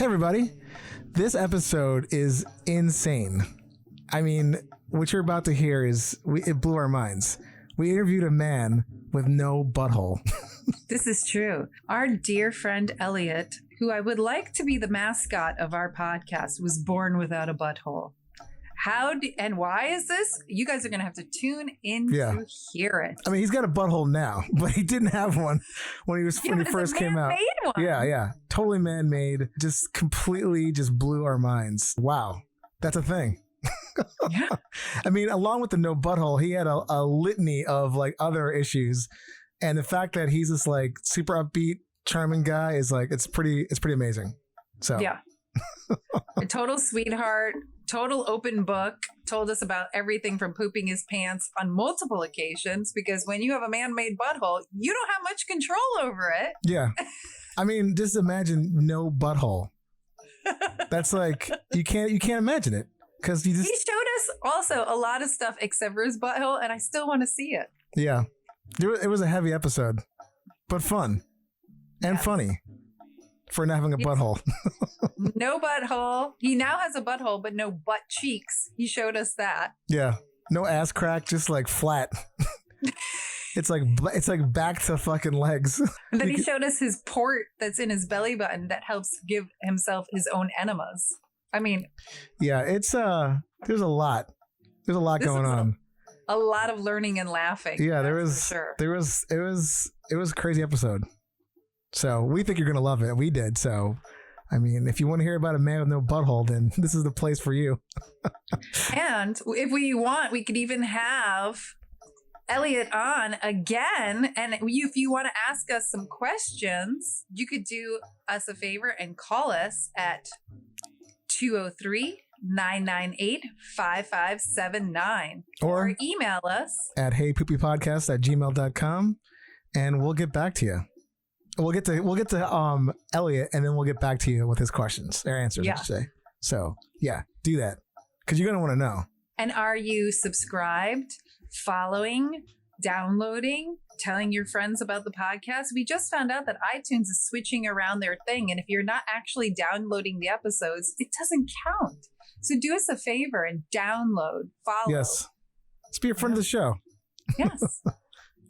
Hey everybody, this episode is insane. I mean, what you're about to hear it blew our minds. We interviewed a man with no butthole. This is true. Our dear friend Elliot, who I would like to be the mascot of our podcast, was born without a butthole. And why is this? You guys are going to have to tune in to hear it. I mean, he's got a butthole now, but he didn't have one when he first came out. One. Yeah. Totally man-made. Just completely blew our minds. Wow. That's a thing. Yeah. I mean, along with the no butthole, he had a litany of like other issues. And the fact that he's this like super upbeat, charming guy is like, it's pretty amazing. So yeah. A total sweetheart, total open book, told us about everything from pooping his pants on multiple occasions, because when you have a man-made butthole, you don't have much control over it. Yeah. I mean, just imagine no butthole. That's like, you can't imagine it. Because he showed us also a lot of stuff except for his butthole, and I still want to see it. Yeah. It was a heavy episode, but fun and funny for not having a butthole. No butthole. He now has a butthole, but no butt cheeks. He showed us that. Yeah. No ass crack, just like flat. It's like back to fucking legs. And then he showed us his port that's in his belly button that helps give himself his own enemas. I mean, yeah, it's there's a lot going on. A lot of learning and laughing. Yeah, it was a crazy episode. So we think you're gonna love it. We did. So I mean, if you want to hear about a man with no butthole, then this is the place for you. And if we want, we could even have Elliot on again. And if you want to ask us some questions, you could do us a favor and call us at 203-998-5579 or email us at heypoopypodcast@gmail.com, and we'll get back to you. We'll get to Elliot, and then we'll get back to you with his questions or answers, I should say. So yeah, do that because you're gonna want to know. And are you subscribed, following, downloading, telling your friends about the podcast? We just found out that iTunes is switching around their thing. And if you're not actually downloading the episodes, it doesn't count. So do us a favor and download, follow. Yes. Let's be a friend of the show. Yes.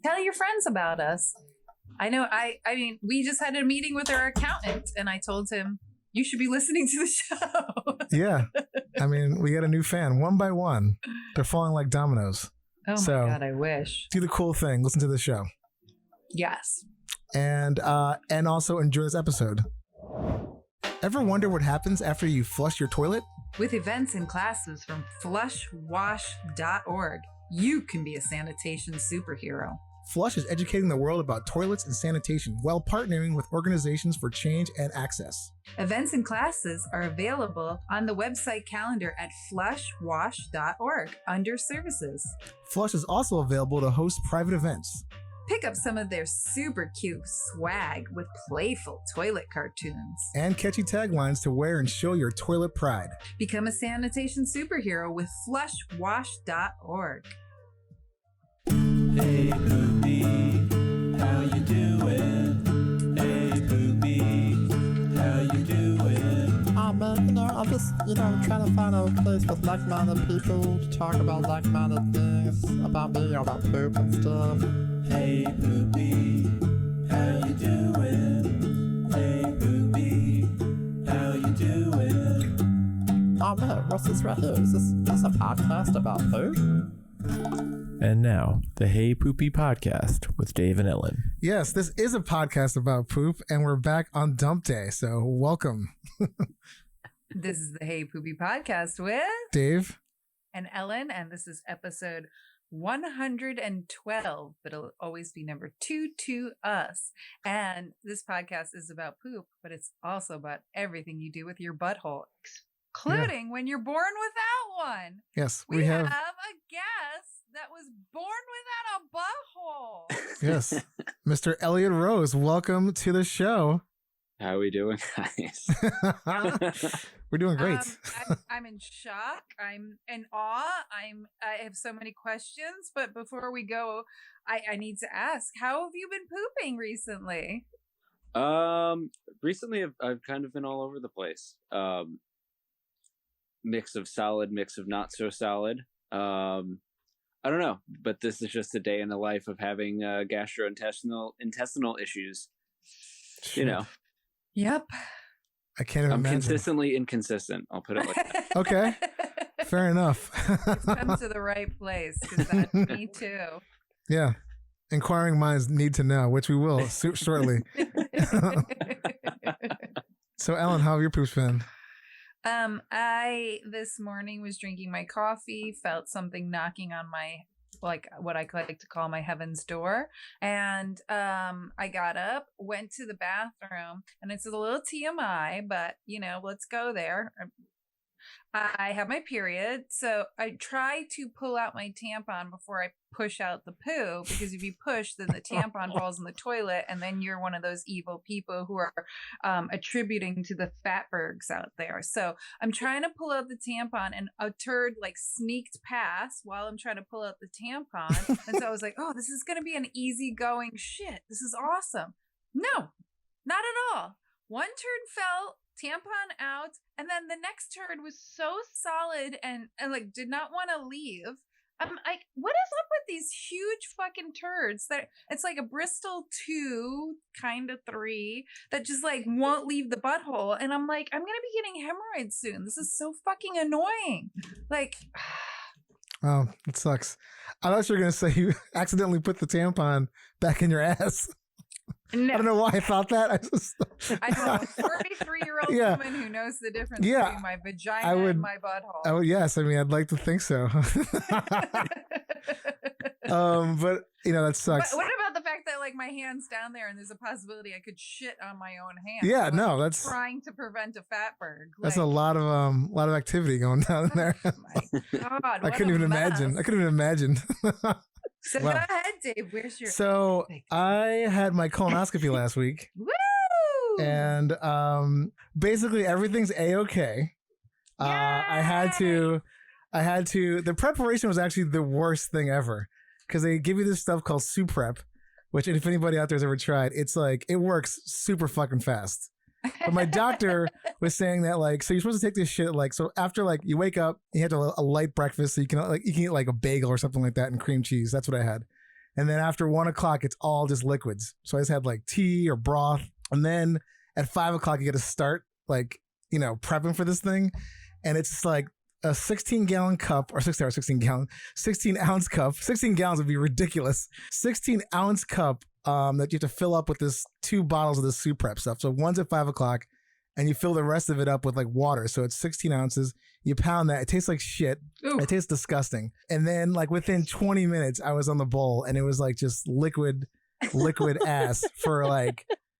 Tell your friends about us. I know. I mean, we just had a meeting with our accountant and I told him, you should be listening to the show. Yeah. I mean, we got a new fan one by one. They're falling like dominoes. Oh my God, I wish. Do the cool thing. Listen to the show. Yes. And also enjoy this episode. Ever wonder what happens after you flush your toilet? With events and classes from flushwash.org, you can be a sanitation superhero. Flush is educating the world about toilets and sanitation while partnering with organizations for change and access. Events and classes are available on the website calendar at flushwash.org under services. Flush is also available to host private events. Pick up some of their super cute swag with playful toilet cartoons. And catchy taglines to wear and show your toilet pride. Become a sanitation superhero with flushwash.org. Hey Poopy, how you doing? Hey Poopy, how you doing? I'm just, trying to find a place with like-minded people to talk about like-minded things about me, about poop and stuff. Hey Poopy, how you doing? Hey Poopy, how you doing? Oh man, what's this right here? Is this a podcast about poop? And now, the Hey Poopy Podcast with Dave and Ellen. Yes, this is a podcast about poop, and we're back on dump day, so welcome. This is the Hey Poopy Podcast with Dave and Ellen, and this is episode 112, but it'll always be number 2 to us. And this podcast is about poop, but it's also about everything you do with your butthole, including when you're born without one. Yes, we have a guest that was born without a butthole. Yes, Mr. Elliot Rose, welcome to the show. How are we doing, guys? We're doing great. I'm in shock. I'm in awe. I have so many questions, but before we go, I need to ask, how have you been pooping recently? Recently I've kind of been all over the place. Mix of solid, mix of not so solid. I don't know, but this is just a day in the life of having intestinal issues. Shit. You know. Yep. I can't even I'm imagine. consistently inconsistent. I'll put it like that. Okay. Fair enough. Come to the right place, because that's me too. Yeah. Inquiring minds need to know, which we will shortly. So, Ellen, how have your poops been? I this morning was drinking my coffee, felt something knocking on my, like what I like to call my heaven's door, and I got up, went to the bathroom, and it's a little TMI, but let's go there. I have my period, so I try to pull out my tampon before I push out the poo, because if you push, then the tampon falls in the toilet, and then you're one of those evil people who are attributing to the fatbergs out there. So I'm trying to pull out the tampon, and a turd sneaked past while I'm trying to pull out the tampon. And so I was like, oh, this is going to be an easygoing shit. This is awesome. No, not at all. One turd fell, tampon out, and then the next turd was so solid and did not want to leave. I'm like, what is up with these huge fucking turds that it's like a Bristol 2 kind of 3 that just won't leave the butthole? And I'm like, I'm gonna be getting hemorrhoids soon. This is so fucking annoying. Oh, it sucks. I thought you were gonna say you accidentally put the tampon back in your ass. No. I don't know why I thought that. I know a 43-year-old Yeah. woman who knows the difference Yeah. between my vagina and my butthole. Oh yes, I mean I'd like to think so. But that sucks. What about the fact that my hand's down there and there's a possibility I could shit on my own hand? Yeah, So, no, that's trying to prevent a fatberg. that's a lot of activity going down there. Oh my God, I couldn't even imagine. I couldn't even imagine. So Wow. go ahead, Dave. Where's your? So I had my colonoscopy last week, Woo! and basically everything's a-okay. I had to. The preparation was actually the worst thing ever, because they give you this stuff called Suprep, which if anybody out there has ever tried, it's it works super fucking fast. But my doctor was saying that so you're supposed to take this shit so after you wake up, you have to a light breakfast, so you can eat a bagel or something like that and cream cheese. That's what I had. And then after 1 o'clock, it's all just liquids. So I just had tea or broth. And then at 5 o'clock, you got to start prepping for this thing. And it's just a 16-gallon cup, or 16-ounce cup. 16 gallons would be ridiculous. 16-ounce cup that you have to fill up with this 2 bottles of the soup prep stuff. So one's at 5 o'clock, and you fill the rest of it up with water. So it's 16 ounces. You pound that. It tastes like shit. Ooh. It tastes disgusting. And then within 20 minutes, I was on the bowl, and it was just liquid ass for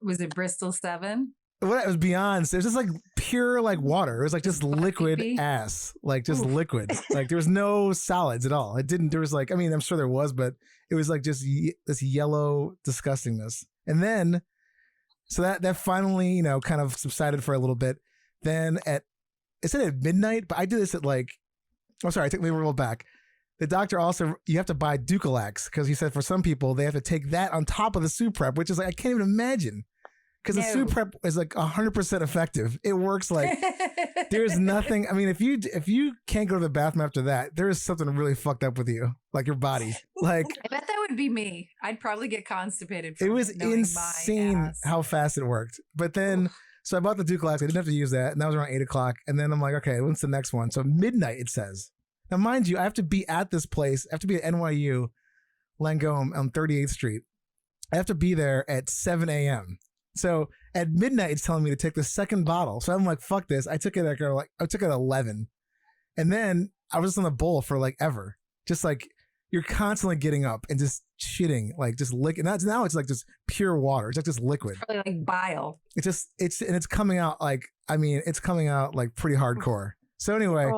Was it Bristol 7? What it was beyond. It was just pure water. It was just liquid pee-pee? ass, just liquid. There was no solids at all. It didn't. There was I mean, I'm sure there was, but it was just this yellow disgustingness. And then, so that finally kind of subsided for a little bit. Then it said at midnight, but I did this at oh sorry, I think we were a little back. The doctor also, you have to buy Ducalax, because he said for some people they have to take that on top of the soup prep, which is I can't even imagine. Because the soup prep is 100% effective. It works there's nothing. I mean, if you can't go to the bathroom after that, there is something really fucked up with you, your body. I bet that would be me. I'd probably get constipated. It was knowing insane my ass. how fast it worked. But then, so I bought the Ducalax. I didn't have to use that, and that was around 8 o'clock. And then I'm like, okay, when's the next one? So midnight, it says. Now, mind you, I have to be at this place. I have to be at NYU, Langone on 38th Street. I have to be there at 7 a.m. So at midnight, it's telling me to take the second bottle. So I'm like, fuck this. I took it at 11. And then I was just on the bowl for ever. Just you're constantly getting up and just shitting, just liquid. Now it's just pure water. It's just liquid. Probably bile. It's coming out it's coming out pretty hardcore. So anyway,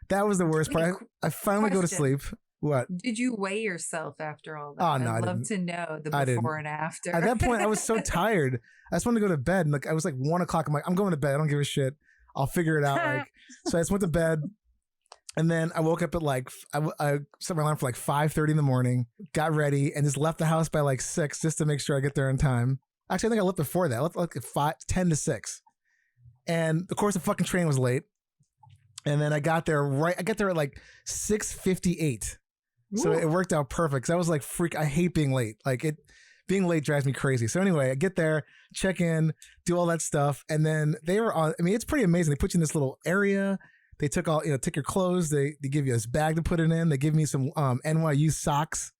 that was the worst part. I finally go to sleep. What? Did you weigh yourself after all that? Oh, no, I'd love to know the before and after. At that point, I was so tired. I just wanted to go to bed. And I was 1 o'clock. I'm like, I'm going to bed. I don't give a shit. I'll figure it out. So I just went to bed. And then I woke up at I set my alarm for 5:30 in the morning, got ready, and just left the house by 6 just to make sure I get there in time. Actually, I think I left before that. I left like 10 to 6. And of course, the fucking train was late. And then I got there at like 6:58. So it worked out perfect. 'Cause I was like, I hate being late. Being late drives me crazy. So anyway, I get there, check in, do all that stuff. And then they were on, I mean, it's pretty amazing. They put you in this little area. They took take your clothes. They give you this bag to put it in. They give me some NYU socks.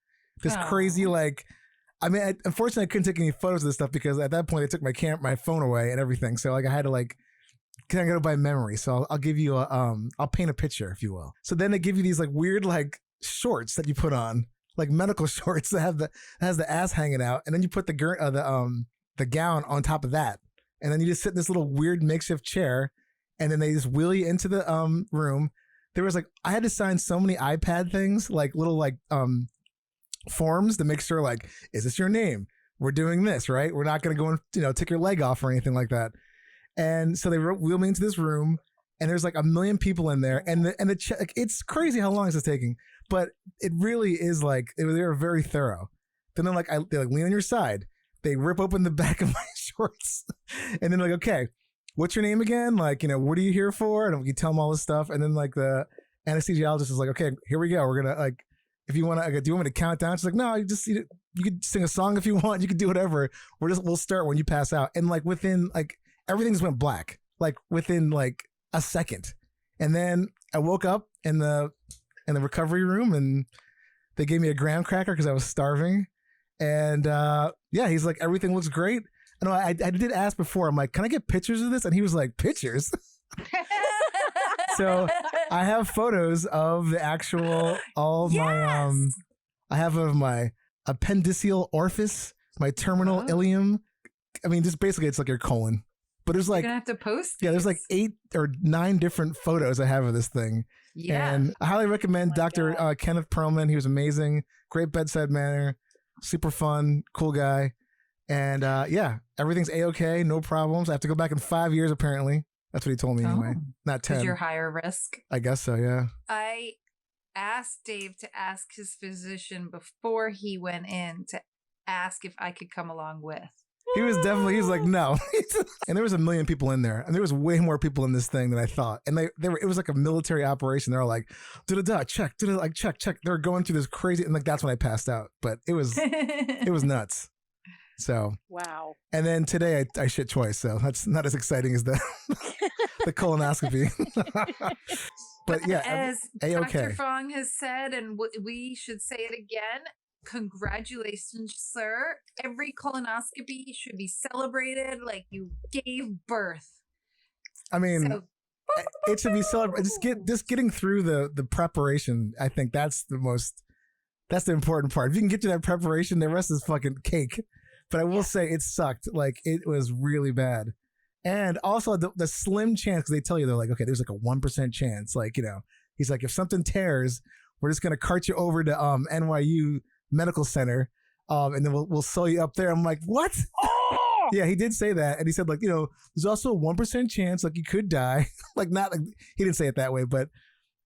This crazy, unfortunately I couldn't take any photos of this stuff because at that point they took my phone away and everything. So I had to kind of go by memory. So I'll give you I'll paint a picture, if you will. So then they give you these weird shorts that you put on, medical shorts that has the ass hanging out, and then you put the gown on top of that, and then you just sit in this little weird makeshift chair, and then they just wheel you into the room. There was I had to sign so many iPad things, little forms to make sure is this your name? We're doing this, right? We're not going to go and take your leg off or anything like that. And so they wheel me into this room, and there's a million people in there, and it's crazy how long this is taking, but it really is they were very thorough. Then they lean on your side, they rip open the back of my shorts, and then okay, what's your name again? What are you here for? And you tell them all this stuff, and then the anesthesiologist is okay, here we go. We're gonna if you want to, do you want me to count down? She's no, you could sing a song if you want. You could do whatever. We'll start when you pass out. And within everything just went black, within a second. And then I woke up in the recovery room, and they gave me a graham cracker because I was starving. And he's everything looks great. I know I did ask before. I'm can I get pictures of this? And he was pictures. So I have photos of the actual my I have of my appendiceal orifice, my terminal ileum. I mean, just basically it's your colon. But there's you're gonna have to post. Yeah, there's 8 or 9 different photos I have of this thing. Yeah. And I highly recommend Dr. Kenneth Perlman. He was amazing, great bedside manner, super fun, cool guy. And everything's A-okay, no problems. I have to go back in 5 years apparently. That's what he told me anyway. Not 10. Because you're higher risk. I guess so, yeah. I asked Dave to ask his physician before he went in to ask if I could come along with. He was no. And there was a million people in there. And there was way more people in this thing than I thought. And it was a military operation. They were da-da-da, check, da-da, check. They were going through this crazy, and that's when I passed out. But it was nuts. So wow. And then today I shit twice, so that's not as exciting as the the colonoscopy. But yeah, as A-okay. Dr. Fong has said, and we should say it again, congratulations, sir. Every colonoscopy should be celebrated like you gave birth. I mean, it should be celebrated. Just getting through the preparation. I think that's the important part. If you can get to that preparation, the rest is fucking cake. But I will say it sucked. It was really bad. And also the slim chance, because they tell you, they're okay, there's a 1% chance. He's if something tears, we're just going to cart you over to NYU Medical Center, and then we'll sew you up there. I'm what? Oh! Yeah, he did say that. And he said, there's also a 1% chance, you could die. He didn't say it that way, but,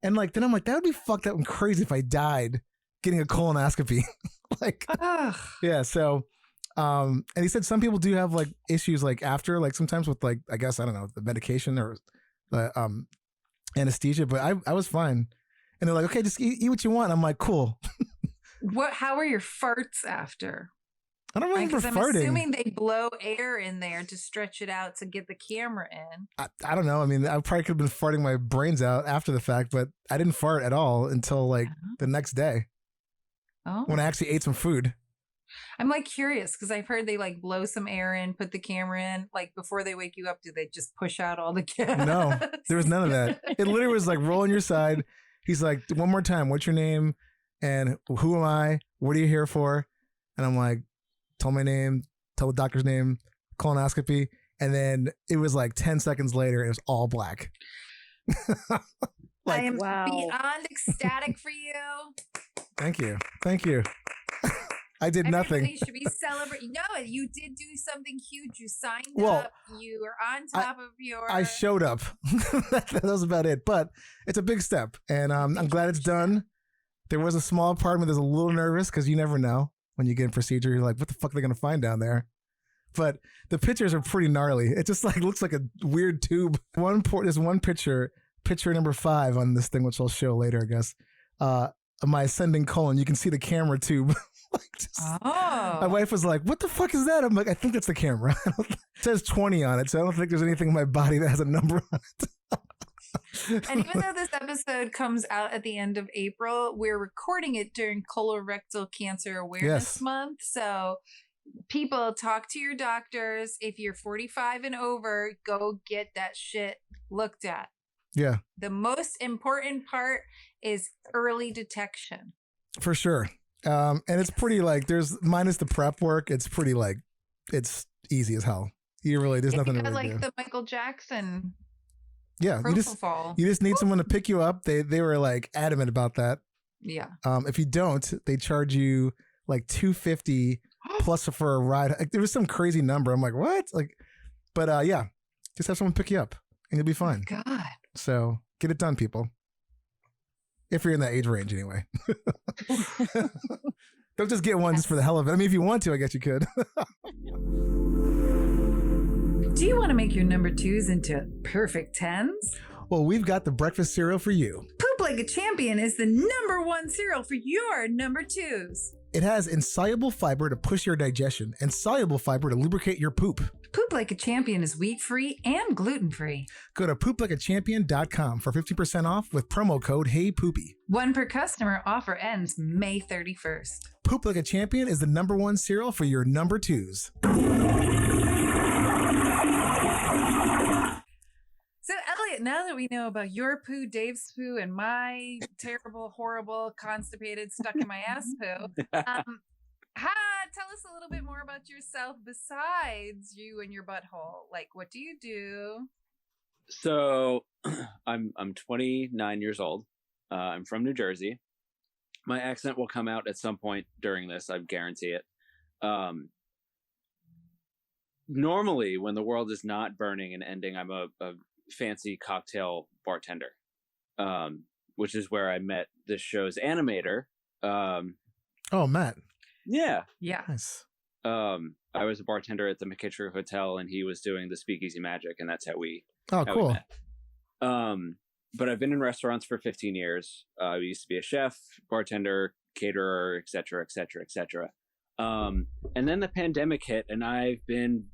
and then I'm that would be fucked up and crazy if I died getting a colonoscopy. Yeah, so, and he said some people do have issues after, sometimes with I guess, I don't know, the medication or anesthesia, but I was fine. And they're okay, just eat what you want. I'm cool. How are your farts after? I don't remember farting. I'm assuming they blow air in there to stretch it out to get the camera in. I don't know. I mean, I probably could have been farting my brains out after the fact, but I didn't fart at all until the next day. Oh. When I actually ate some food. I'm curious because I've heard they blow some air in, put the camera in, before they wake you up. Do they just push out all the gas? No, there was none of that. It literally was roll on your side. He's one more time, what's your name? And who am I? What are you here for? And I'm tell my name, tell the doctor's name, colonoscopy. And then it was 10 seconds later, and it was all black. I am beyond ecstatic for you. Thank you. I did nothing. Everybody should be celebrating. No, you did do something huge. You signed up. You were on top of your... I showed up. That was about it. But it's a big step. And I'm glad it's done. There was a small part of me that's a little nervous because you never know when you get a procedure. You're what the fuck are they going to find down there? but the pictures are pretty gnarly. It just like looks like a weird tube. There's one picture number 5 on this thing, which I'll show later, I guess. My ascending colon, you can see the camera tube. My wife was like, "What the fuck is that?" I'm like, "I think that's the camera." It says 20 on it, so I don't think there's anything in my body that has a number on it. And even though this episode comes out at the end of April, we're recording it during Colorectal Cancer Awareness Month. So people, talk to your doctors. If you're 45 and over, go get that shit looked at. Yeah. The most important part is early detection. For sure. And it's pretty like, there's minus the prep work. It's pretty like, it's easy as hell. There's nothing to really like do. the Michael Jackson. Yeah. You just need someone to pick you up. They were like adamant about that. Yeah. If you don't, they charge you like $250 plus for a ride. Like, there was some crazy number. I'm like, what? Like, but yeah, just have someone pick you up and you'll be fine. Oh God. So get it done, people. If you're in that age range, anyway. Don't just get one just for the hell of it. I mean, if you want to, I guess you could. Do you want to make your number 2s into perfect 10s? Well, we've got the breakfast cereal for you. Poop Like a Champion is the number 1 cereal for your number 2s. It has insoluble fiber to push your digestion and soluble fiber to lubricate your poop. Poop Like a Champion is wheat-free and gluten-free. Go to pooplikeachampion.com for 50% off with promo code HeyPoopy. 1 per customer. Offer ends May 31st. Poop Like a Champion is the number 1 cereal for your number 2s. So, Elliot, now that we know about your poo, Dave's poo, and my terrible, horrible, constipated, stuck in my ass poo, tell us a little bit more about yourself besides you and your butthole. Like, what do you do? So, I'm 29 years old. I'm from New Jersey. My accent will come out at some point during this. I guarantee it. Normally, when the world is not burning and ending, I'm a fancy cocktail bartender, which is where I met this show's animator. Oh, Matt. Yeah. Nice. I was a bartender at the McKitcher Hotel, and he was doing the Speakeasy Magic, and that's how we. Oh, how cool. We met. But I've been in restaurants for 15 years. I used to be a chef, bartender, caterer, etc., etc., etc. And then the pandemic hit, and I've been,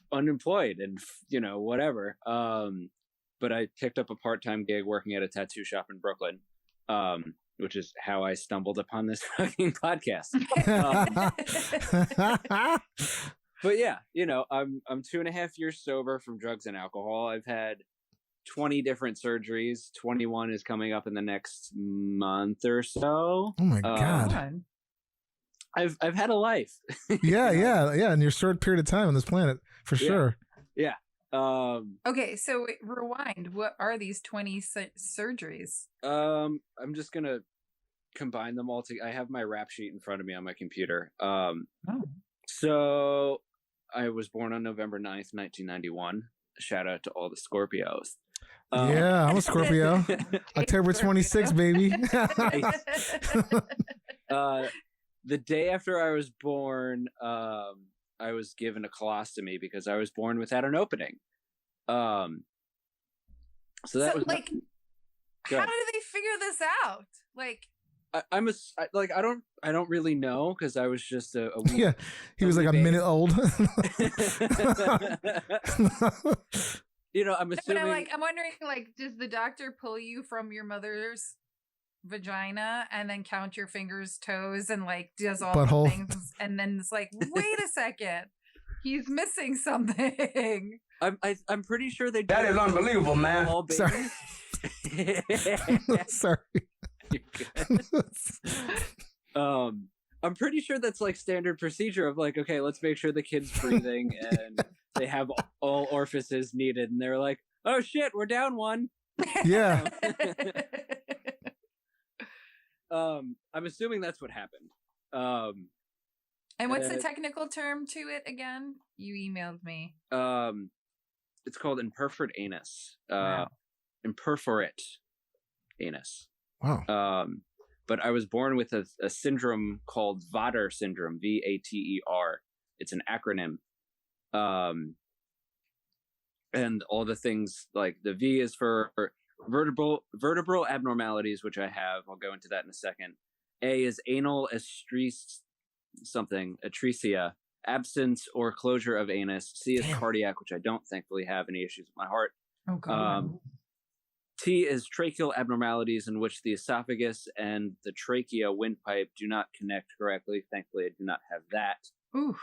unemployed and whatever. But I picked up a part-time gig working at a tattoo shop in Brooklyn. Which is how I stumbled upon this fucking podcast. But yeah, I'm 2.5 years sober from drugs and alcohol. I've had 20 different surgeries. 21 is coming up in the next month or so. Oh my God. I've had a life. Yeah. In your short period of time on this planet, for sure. Yeah. Okay, so rewind. What are these 20 surgeries? I'm just gonna combine them all together. I have my rap sheet in front of me on my computer. So I was born on November 9th, 1991. Shout out to all the Scorpios. Yeah, I'm a Scorpio. October 26th, baby. The day after I was born, I was given a colostomy because I was born without an opening. So that was like, how do they figure this out? Like, I don't really know because I was just a yeah. He was like a minute old. I'm assuming. But I'm wondering, like, does the doctor pull you from your mother's vagina and then count your fingers, toes, and like does all Butthole. the things, and then it's like, wait a second, he's missing something. I'm pretty sure they. That is unbelievable, man. Sorry. Sorry. I'm pretty sure that's like standard procedure of like, okay, let's make sure the kid's breathing and they have all orifices needed, and they're like, oh shit, we're down one. Yeah. I'm assuming that's what happened. And what's the technical term to it again? You emailed me. It's called Imperforate Anus. Wow. Imperforate Anus. Wow. but I was born with a syndrome called Varter syndrome, VATER. It's an acronym. And all the things, like the V is for vertebral abnormalities, which I have. I'll go into that in a second. A is anal atresia, absence or closure of anus. C is cardiac, which I don't thankfully have any issues with my heart. Oh, God. T is tracheal abnormalities in which the esophagus and the trachea windpipe do not connect correctly. Thankfully, I do not have that. Ooh.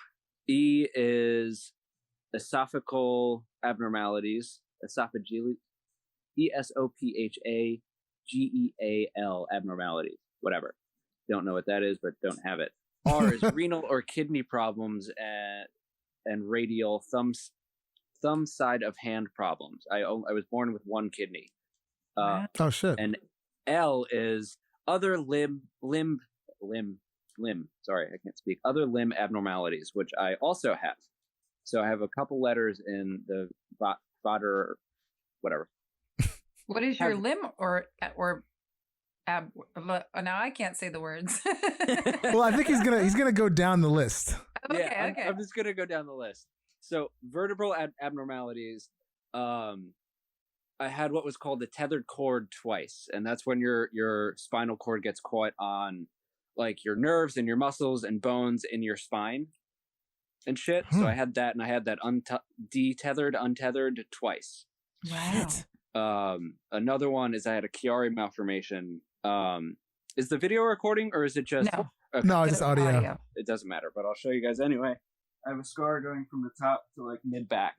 E is esophageal abnormalities, esophageal, ESOPHAGEAL abnormalities, whatever. Don't know what that is, but don't have it. R is renal or kidney problems and radial thumb side of hand problems. I was born with one kidney. Oh shit. And L is other limb. Sorry, I can't speak. Other limb abnormalities, which I also have. So I have a couple letters in the Varter, whatever. What is your limb or ab? Now I can't say the words. Well, I think he's gonna go down the list. Okay, okay. I'm just gonna go down the list. So vertebral abnormalities. I had what was called the tethered cord twice, and that's when your spinal cord gets caught on like your nerves and your muscles and bones in your spine and shit. So I had that, and I had that untethered twice. Wow. Another one is I had a Chiari malformation. Is the video recording or is it just no? Okay. No, it's just audio. It doesn't matter, but I'll show you guys anyway. I have a scar going from the top to like mid back.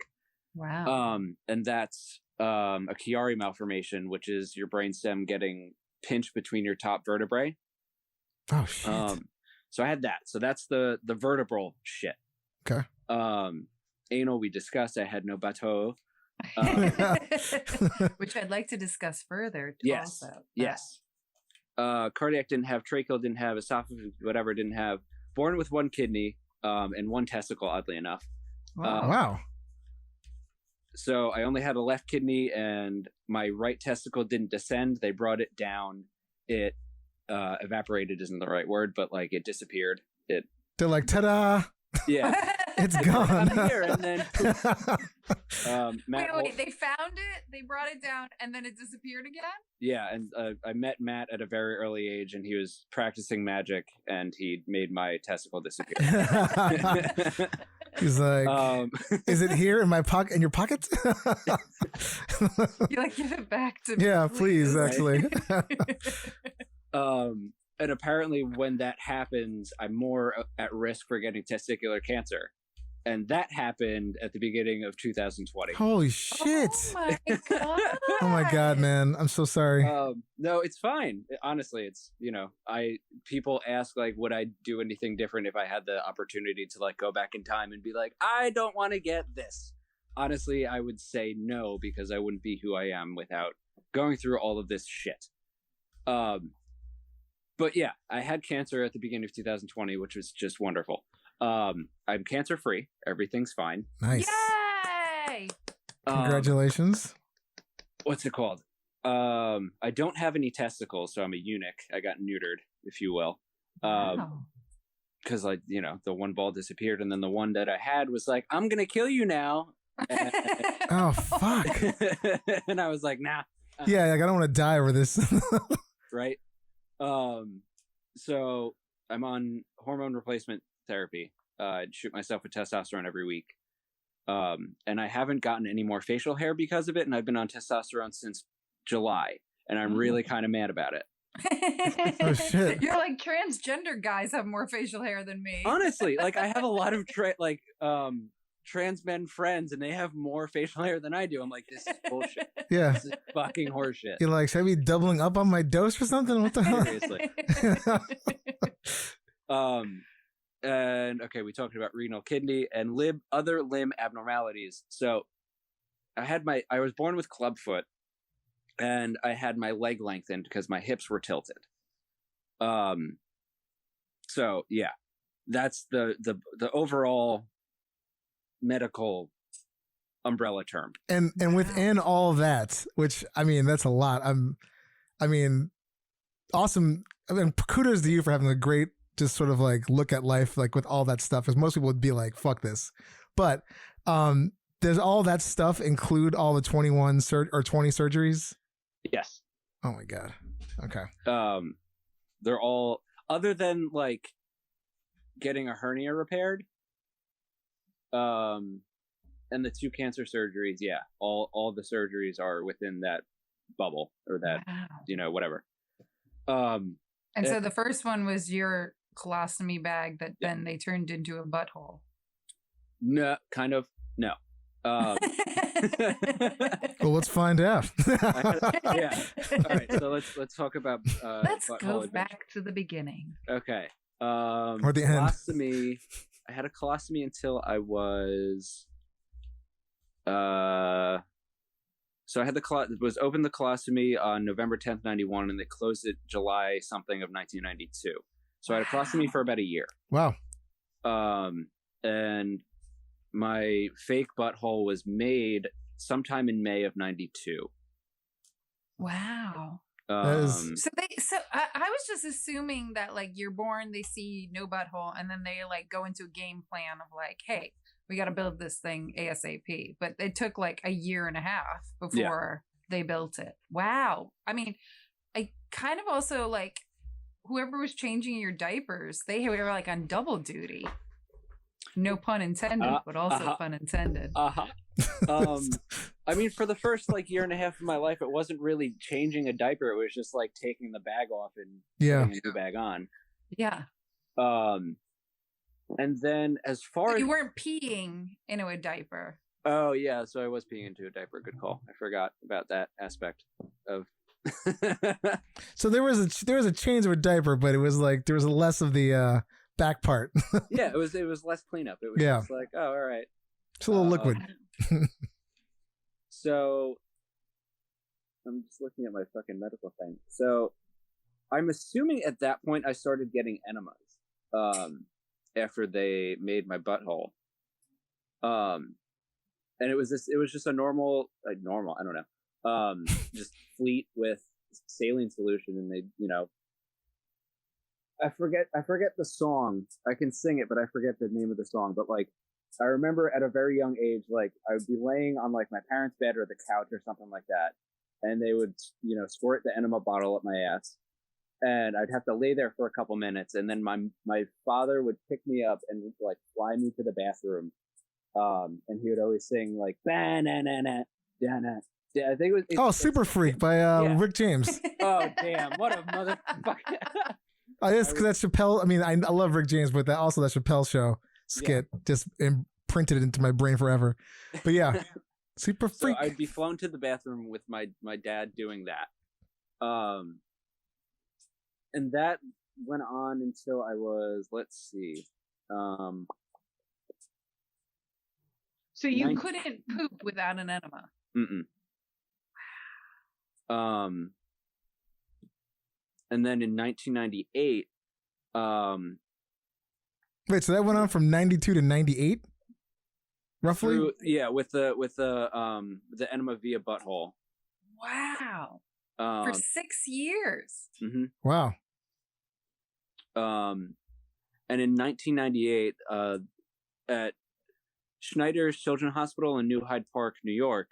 Wow. And that's a Chiari malformation, which is your brainstem getting pinched between your top vertebrae. Oh shit. So I had that. So that's the vertebral shit. Okay. Anal we discussed. I had no butthole. Which I'd like to discuss further. Yes. Also. Yes. Cardiac didn't have, tracheal didn't have, esophagus, whatever didn't have. Born with one kidney, and one testicle, oddly enough. Wow. So I only had a left kidney, and my right testicle didn't descend. They brought it down. It evaporated isn't the right word, but like it disappeared. They're like, ta-da! Yeah. It's gone. I'm here, and then Matt, wait, they found it, they brought it down, and then it disappeared again? Yeah, and I met Matt at a very early age, and he was practicing magic, and he made my testicle disappear. He's like, is it here in my pocket? In your pocket? You like, give it back to me. Yeah, please, actually. And apparently when that happens, I'm more at risk for getting testicular cancer. And that happened at the beginning of 2020. Holy shit. Oh my God. Oh my God, man. I'm so sorry. No, it's fine. Honestly, it's, people ask like, would I do anything different if I had the opportunity to like go back in time and be like, I don't want to get this. Honestly, I would say no, because I wouldn't be who I am without going through all of this shit. But yeah, I had cancer at the beginning of 2020, which was just wonderful. I'm cancer free. Everything's fine. Nice. Yay! Congratulations. What's it called? I don't have any testicles, so I'm a eunuch. I got neutered, if you will. Because like, the one ball disappeared, and then the one that I had was like, I'm gonna kill you now. Oh fuck. And I was like, nah. Yeah, like I don't want to die over this. Right. So I'm on hormone replacement therapy. I shoot myself with testosterone every week. And I haven't gotten any more facial hair because of it, and I've been on testosterone since July, and I'm really kind of mad about it. Oh shit. You're like, transgender guys have more facial hair than me. Honestly, like I have a lot of trans men friends, and they have more facial hair than I do. I'm like, this is bullshit. Yeah. This is fucking horseshit. You're like, should I be doubling up on my dose or something? What the hell? Seriously. And okay, we talked about renal, kidney, and other limb abnormalities. So I was born with clubfoot, and I had my leg lengthened because my hips were tilted. So yeah, that's the overall medical umbrella term. And within all that, which I mean, that's a lot. Awesome I mean, kudos to you for having a great, just sort of like look at life, like with all that stuff. Because most people would be like, "Fuck this," but does all that stuff include all the 21 or 20 surgeries? Yes. Oh my god. Okay. They're all, other than like getting a hernia repaired, and the 2 cancer surgeries. Yeah, all the surgeries are within that bubble or that whatever. And so the first one was your colostomy bag that then they turned into a butthole. No, kind of. No. Well, let's find out. Yeah. All right. So let's talk about. Let's go back to the beginning. Okay. Or the end. Colostomy. I had a colostomy until I was. So I had was opened the colostomy on November 10th, 91, and they closed it July something of 1992. So I had a colostomy for about a year. Wow. And my fake butthole was made sometime in May of 92. Wow. So I was just assuming that like you're born, they see no butthole, and then they like go into a game plan of like, hey, we got to build this thing ASAP. But it took like a year and a half before they built it. Wow. I mean, I kind of also like whoever was changing your diapers, they were like on double duty. No pun intended, but also pun intended. I mean, for the first like year and a half of my life, it wasn't really changing a diaper. It was just like taking the bag off and putting a new bag on. Yeah. And then as far as you weren't peeing into a diaper. Oh yeah, so I was peeing into a diaper. Good call. I forgot about that aspect of. So there was a change of a diaper, but it was like there was less of the back part. Yeah, it was less cleanup. It was just like, oh, all right. It's a little liquid. So I'm just looking at my fucking medical thing. So I'm assuming at that point I started getting enemas after they made my butthole. And it was just a normal, I don't know. Just fleet with saline solution, and they, I forget the song. I can sing it, but I forget the name of the song. But like, I remember at a very young age, like I would be laying on like my parents' bed or the couch or something like that, and they would, squirt the enema bottle up my ass, and I'd have to lay there for a couple minutes, and then my father would pick me up and like fly me to the bathroom, and he would always sing like ba-na-na-na, da-na. Yeah, I think it was Super Freak by Rick James. Oh damn! What a motherfucker! It's because that Chappelle. I mean, I love Rick James, but that Chappelle show skit just imprinted it into my brain forever. But yeah, Super Freak. So I'd be flown to the bathroom with my dad doing that, and that went on until I was, let's see. So you couldn't poop without an enema. Mm-mm. And then in 1998, wait, so that went on from 92 to 98, roughly? With the enema via butthole. Wow. For 6 years. Mm-hmm. Wow. And in 1998, at Schneider's Children's Hospital in New Hyde Park, New York,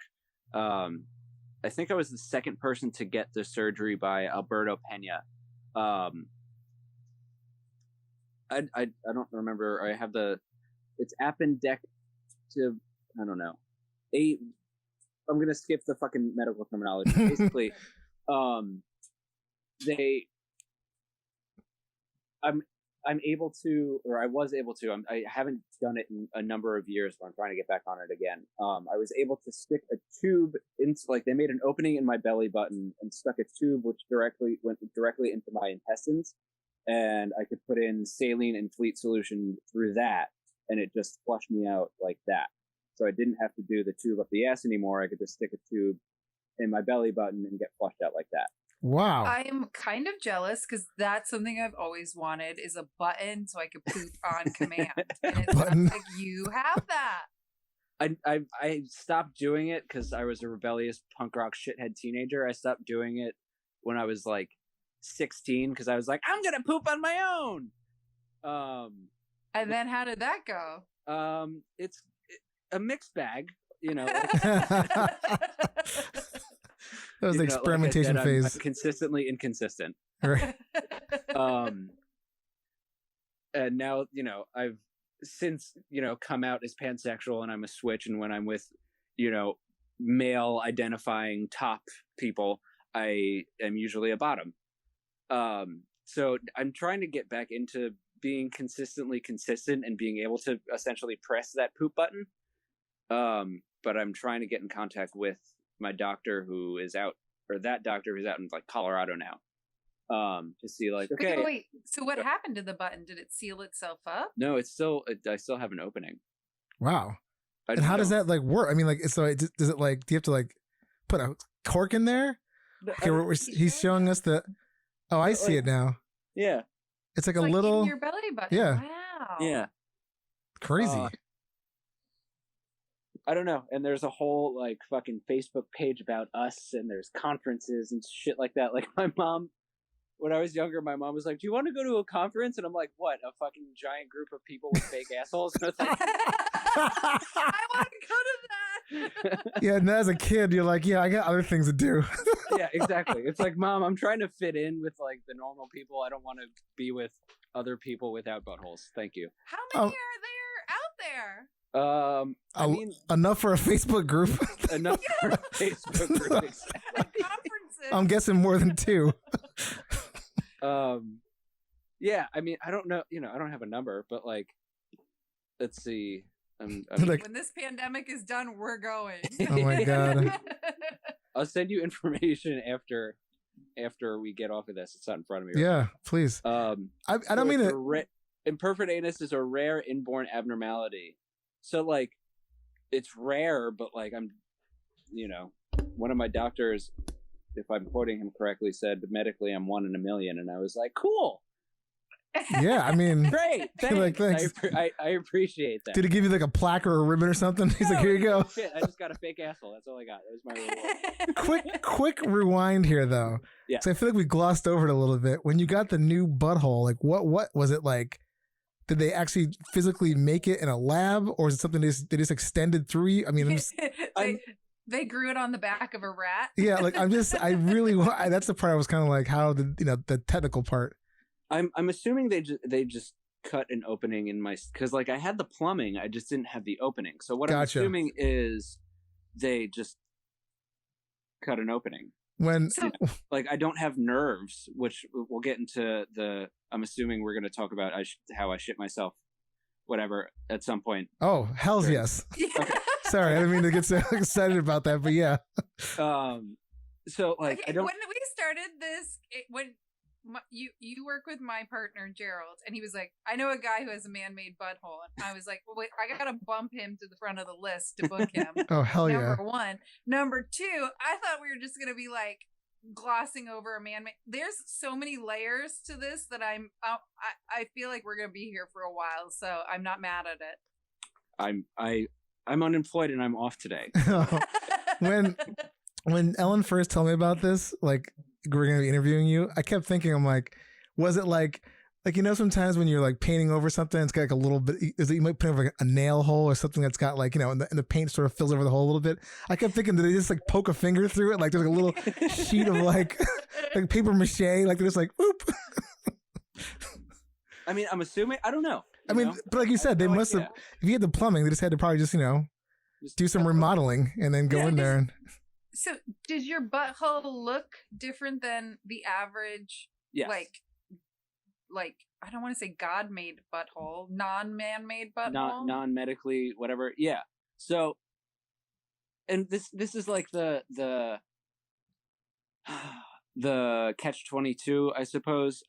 I think I was the second person to get the surgery by Alberto Pena. I don't remember. I have it's appendective. I don't know. I'm gonna skip the fucking medical terminology. Basically, I'm able to, or I was able to. I haven't done it in a number of years, but I'm trying to get back on it again. I was able to stick a tube into, like, they made an opening in my belly button and stuck a tube which went directly into my intestines, and I could put in saline and fleet solution through that, and it just flushed me out like that. So I didn't have to do the tube up the ass anymore. I could just stick a tube in my belly button and get flushed out like that. Wow. I'm kind of jealous because that's something I've always wanted, is a button so I could poop on command. And it sounds like you have that. I stopped doing it because I was a rebellious punk rock shithead teenager. I stopped doing it when I was like 16 because I was like, I'm gonna poop on my own. And then how did that go? It's a mixed bag, That was the experimentation phase. I'm consistently inconsistent. Right. And now, I've since, come out as pansexual and I'm a switch. And when I'm with, male identifying top people, I am usually a bottom. So I'm trying to get back into being consistently consistent and being able to essentially press that poop button. But I'm trying to get in contact with my doctor who is out, or that doctor who's out in like Colorado now. To see like, okay. Wait. So what happened to the button? Did it seal itself up? No, I still have an opening. Wow. And how does that like work? I mean, like, so does it like, do you have to like put a cork in there? Okay, he's showing us the, oh, I see it now. Yeah. It's like it's a like little, in your belly button. Yeah. Wow. Yeah. Crazy. I don't know. And there's a whole like fucking Facebook page about us, and there's conferences and shit like that. Like my mom, when I was younger, my mom was like, do you want to go to a conference? And I'm like, what? A fucking giant group of people with fake assholes? And I was like, I want to go to that. Yeah, and as a kid, you're like, yeah, I got other things to do. yeah, exactly. It's like, Mom, I'm trying to fit in with like the normal people. I don't want to be with other people without buttholes. Thank you. How many are there out there? I mean, enough for a Facebook group. Enough for a Facebook group. Conferences. I'm guessing more than 2. Yeah, I mean, I don't know, I don't have a number, but like, let's see. Like, when this pandemic is done, we're going. Oh my God. I'll send you information after we get off of this. It's not in front of me. Yeah, please. I don't mean it. Imperforate anus is a rare inborn abnormality. So like, it's rare, but like one of my doctors, if I'm quoting him correctly, said medically I'm 1 in a million, and I was like, cool. Yeah, I mean, great. Thanks. Like, thanks. I appreciate that. Did he give you like a plaque or a ribbon or something? He's like, here you go. Shit, I just got a fake asshole. That's all I got. That was my reward. quick rewind here though. Yeah. So I feel like we glossed over it a little bit. When you got the new butthole, like what was it like? Did they actually physically make it in a lab, or is it something they just extended through you? I mean, they grew it on the back of a rat. Yeah, like I really that's the part I was kind of like, how the technical part. I'm assuming they just cut an opening in my, because like I had the plumbing, I just didn't have the opening. So what Gotcha. I'm assuming is they just cut an opening. When like I don't have nerves, which we'll get into I'm assuming we're going to talk about how I shit myself, whatever, at some point. Oh, hell's yes. Okay. Sorry, I didn't mean to get so excited about that, but yeah. So like okay, I don't. When we started this, you work with my partner Gerald, and he was like, I know a guy who has a man-made butthole, and I was like, well, wait, I gotta bump him to the front of the list to book him. Oh hell yeah. Number 1. Number 2, I thought we were just gonna be like glossing over a man-made. There's so many layers to this that I feel like we're gonna be here for a while, so I'm not mad at it. I'm unemployed and I'm off today. When Ellen first told me about this, like we're gonna be interviewing you, I kept thinking, I'm like, was it like sometimes when you're like painting over something, it's got like a little bit, you might put over like a nail hole or something that's got like, and the paint sort of fills over the hole a little bit. I kept thinking, did they just like poke a finger through it? Like there's like a little sheet of like paper mache, like they're just like, oop. I mean, I'm assuming, I don't know. I mean, but like you said, they must have, if you had the plumbing, they just had to probably just do some remodeling and then go in there. And so does your butthole look different than the average? Yes. Like I don't want to say God-made butthole, non-man-made butthole, non-medically, whatever. Yeah. So, and this is like the catch-22, I suppose.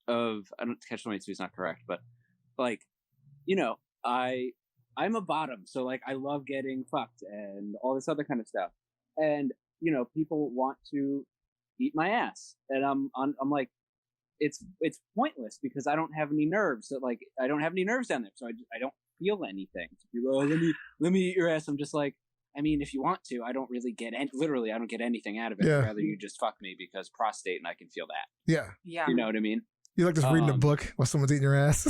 Catch-22 is not correct, but like, I'm a bottom, so like I love getting fucked and all this other kind of stuff, and people want to eat my ass, and I'm like, it's pointless because I don't have any nerves. So like I don't have any nerves down there, so I don't feel anything. So people, let me eat your ass. I'm just like, I mean, if you want to, I don't really get literally, I don't get anything out of it. Yeah. I'd rather you just fuck me because prostate and I can feel that. Yeah. Yeah. You know what I mean? You like just reading a book while someone's eating your ass.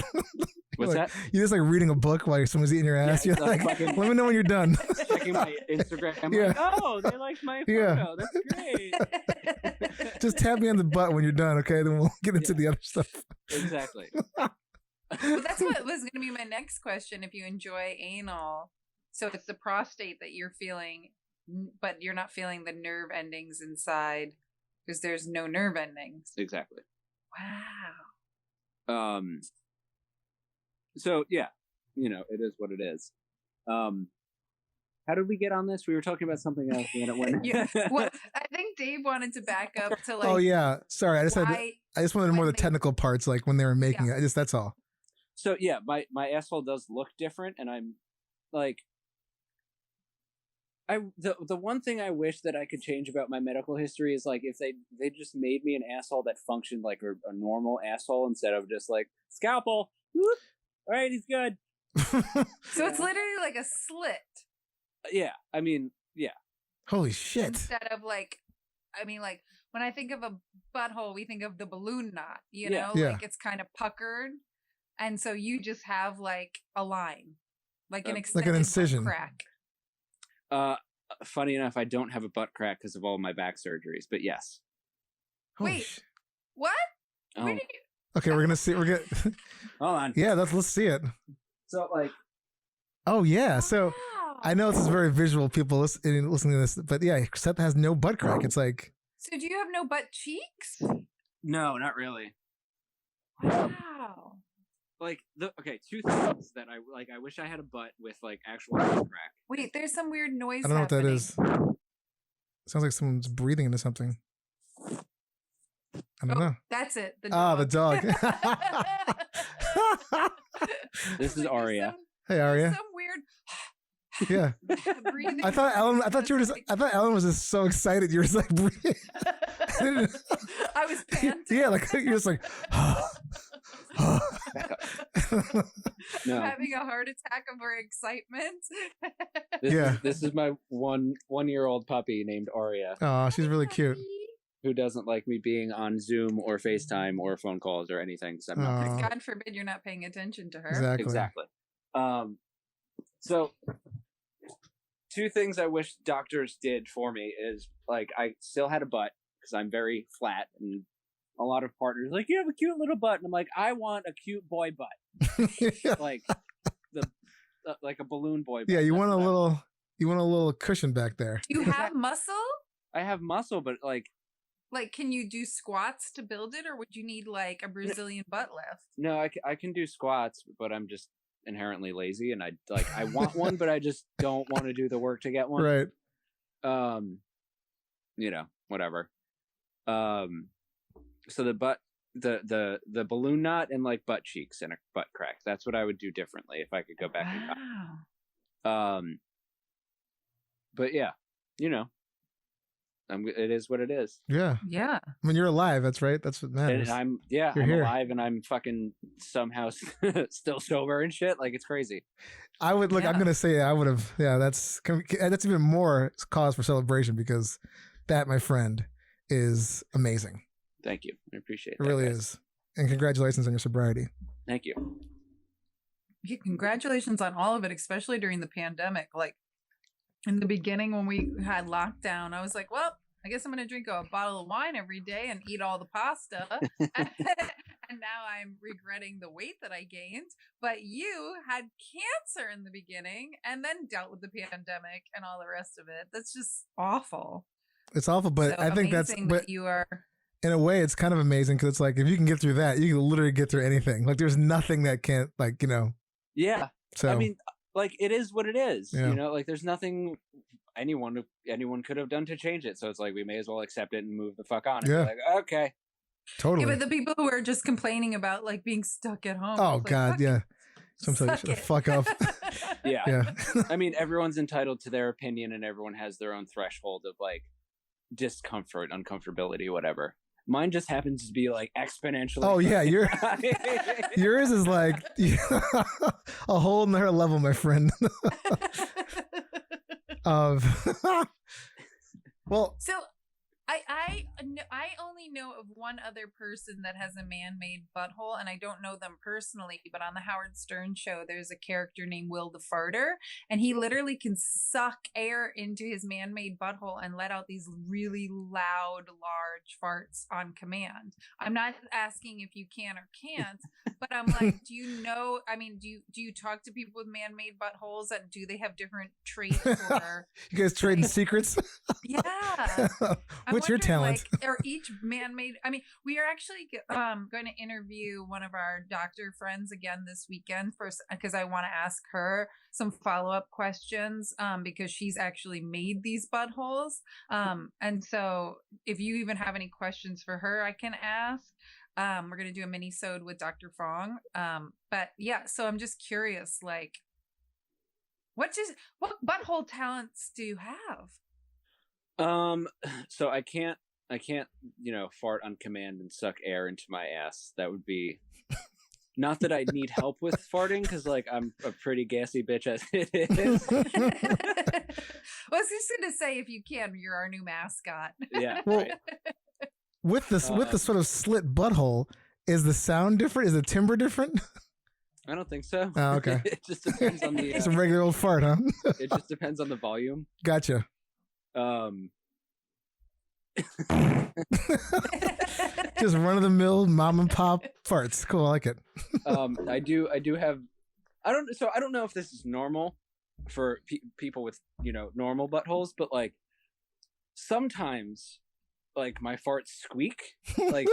What's like, that? You just like reading a book while someone's eating your ass. Yeah, You're like, fucking- let me know when you're done. Checking my Instagram. I'm Yeah. like, oh, they liked my photo. Yeah. That's great. Just tap me on the butt when you're done, okay? Then we'll get into the other stuff. Exactly. Well, that's what was going to be my next question. If you enjoy anal, so it's the prostate that you're feeling, but you're not feeling the nerve endings inside because there's no nerve endings. Exactly. Wow. So yeah, you know, it is what it is. How did we get on this? We were talking about something else and then it went. Yeah. Well, I think Dave wanted to back up to like. Oh yeah, sorry. I just wanted more of the when they- technical parts, like when they were making it. That's all. So yeah, my asshole does look different, and I'm like, the one thing I wish that I could change about my medical history is like if they just made me an asshole that functioned like a normal asshole instead of just like scalpel. Whoop, all right, he's good. So it's literally like a slit. Yeah, I mean, yeah. Holy shit! Instead of like, I mean, like when I think of a butthole, we think of the balloon knot. You Yeah. know, Yeah. like it's kind of puckered, and so you just have like a line, like an extended butt incision. crack. Funny enough, I don't have a butt crack because of all my back surgeries, but yes. Holy Wait. sh- What? Oh, Where did you? Okay, we're gonna see. We're gonna. hold on. Yeah, let's see it. So like, Oh yeah, so. Wow. I know this is very visual, people listening to this, but yeah, Seth has no butt crack. It's like, So do you have no butt cheeks? no, not really. Wow. Like two things that I like. I wish I had a butt with like actual butt crack. Wait, there's some weird noise. I don't know what that happening. is. Sounds like someone's breathing into something. I don't know. That's it. The Ah, the dog. This is Like, Aria. Hey, There's Aria. some weird Yeah. breathing. I thought Ellen was just so excited. You were just like breathing. I was panting. Yeah, like you're just like. No, Having a heart attack over excitement. This is my 1-year-old puppy named Aria, Oh, she's really cute. who doesn't like me being on Zoom or FaceTime or phone calls or anything. So I'm not Aw. God forbid you're not paying attention to her. Exactly. So two things I wish doctors did for me is like I still had a butt because I'm very flat, and a lot of partners are like, you have a cute little butt, and I'm like, I want a cute boy butt, like like a balloon boy butt. Yeah, you That's want a what little cushion back there. Do you have muscle? I have muscle, but like Like, can you do squats to build it, or would you need like a Brazilian butt lift? no, I can do squats, but I'm just inherently lazy, and I want one, but I just don't want to do the work to get one. Right. You know, whatever. So the butt, the balloon knot and like butt cheeks and a butt crack. That's what I would do differently if I could go back in time. Wow. But yeah, you know, it is what it is. Yeah. Yeah. I mean, you're alive. That's right. That's what matters. And You're I'm here. alive, and I'm fucking somehow still sober and shit. Like, it's crazy. I would look. I'm Yeah. gonna say I would have. Yeah, that's even more cause for celebration because that, my friend, is amazing. Thank you. I appreciate It that. really guys. is. And congratulations on your sobriety. Thank you. Yeah, congratulations on all of it, especially during the pandemic. Like in the beginning when we had lockdown, I was like, well, I guess I'm going to drink a bottle of wine every day and eat all the pasta. And now I'm regretting the weight that I gained. But you had cancer in the beginning and then dealt with the pandemic and all the rest of it. That's just awful. It's awful, but So I think that's. amazing But that you are. in a way, it's kind of amazing because it's like if you can get through that, you can literally get through anything. Like there's nothing that can't, like, you know. Yeah. So I mean, like, it is what it is. Yeah. You know, like, there's nothing anyone could have done to change it. So it's like we may as well accept it and move the fuck on. And be Yeah. like, okay. totally. Yeah, but the people who are just complaining about like being stuck at home. Oh it's like, God, fuck yeah. it. Sometimes Suck shut the it. fuck up. Yeah. Yeah. I mean, everyone's entitled to their opinion, and everyone has their own threshold of like discomfort, uncomfortability, whatever. Mine just happens to be like exponentially. Oh yeah, fucking- yours is like a whole nother level, my friend. of well, So I only know of one other person that has a man-made butthole, and I don't know them personally, but on the Howard Stern show, there's a character named Will the Farter, and he literally can suck air into his man-made butthole and let out these really loud, large farts on command. I'm not asking if you can or can't, but I'm like, do you know, I mean, do you talk to people with man-made buttholes, and do they have different traits or you guys trading secrets? Yeah. What's your talent? Like, are each man-made? I mean, we are actually going to interview one of our doctor friends again this weekend because I want to ask her some follow-up questions because she's actually made these buttholes. And so if you even have any questions for her, I can ask. We're going to do a mini-sode with Dr. Fong. But yeah, so I'm just curious, like, what butthole talents do you have? So I can't, fart on command and suck air into my ass. That would be not that I need help with farting, because like I'm a pretty gassy bitch as it is. Well, I was just gonna say, if you can, you're our new mascot. Yeah. Well, right. with the sort of slit butthole, is the sound different? Is the timbre different? I don't think so. Oh, okay. It just depends on the. It's a regular old fart, huh? It just depends on the volume. Gotcha. Just run of the mill mom and pop farts. Cool, I like it. I do have. I don't know if this is normal for people with normal buttholes, but like sometimes like my farts squeak, like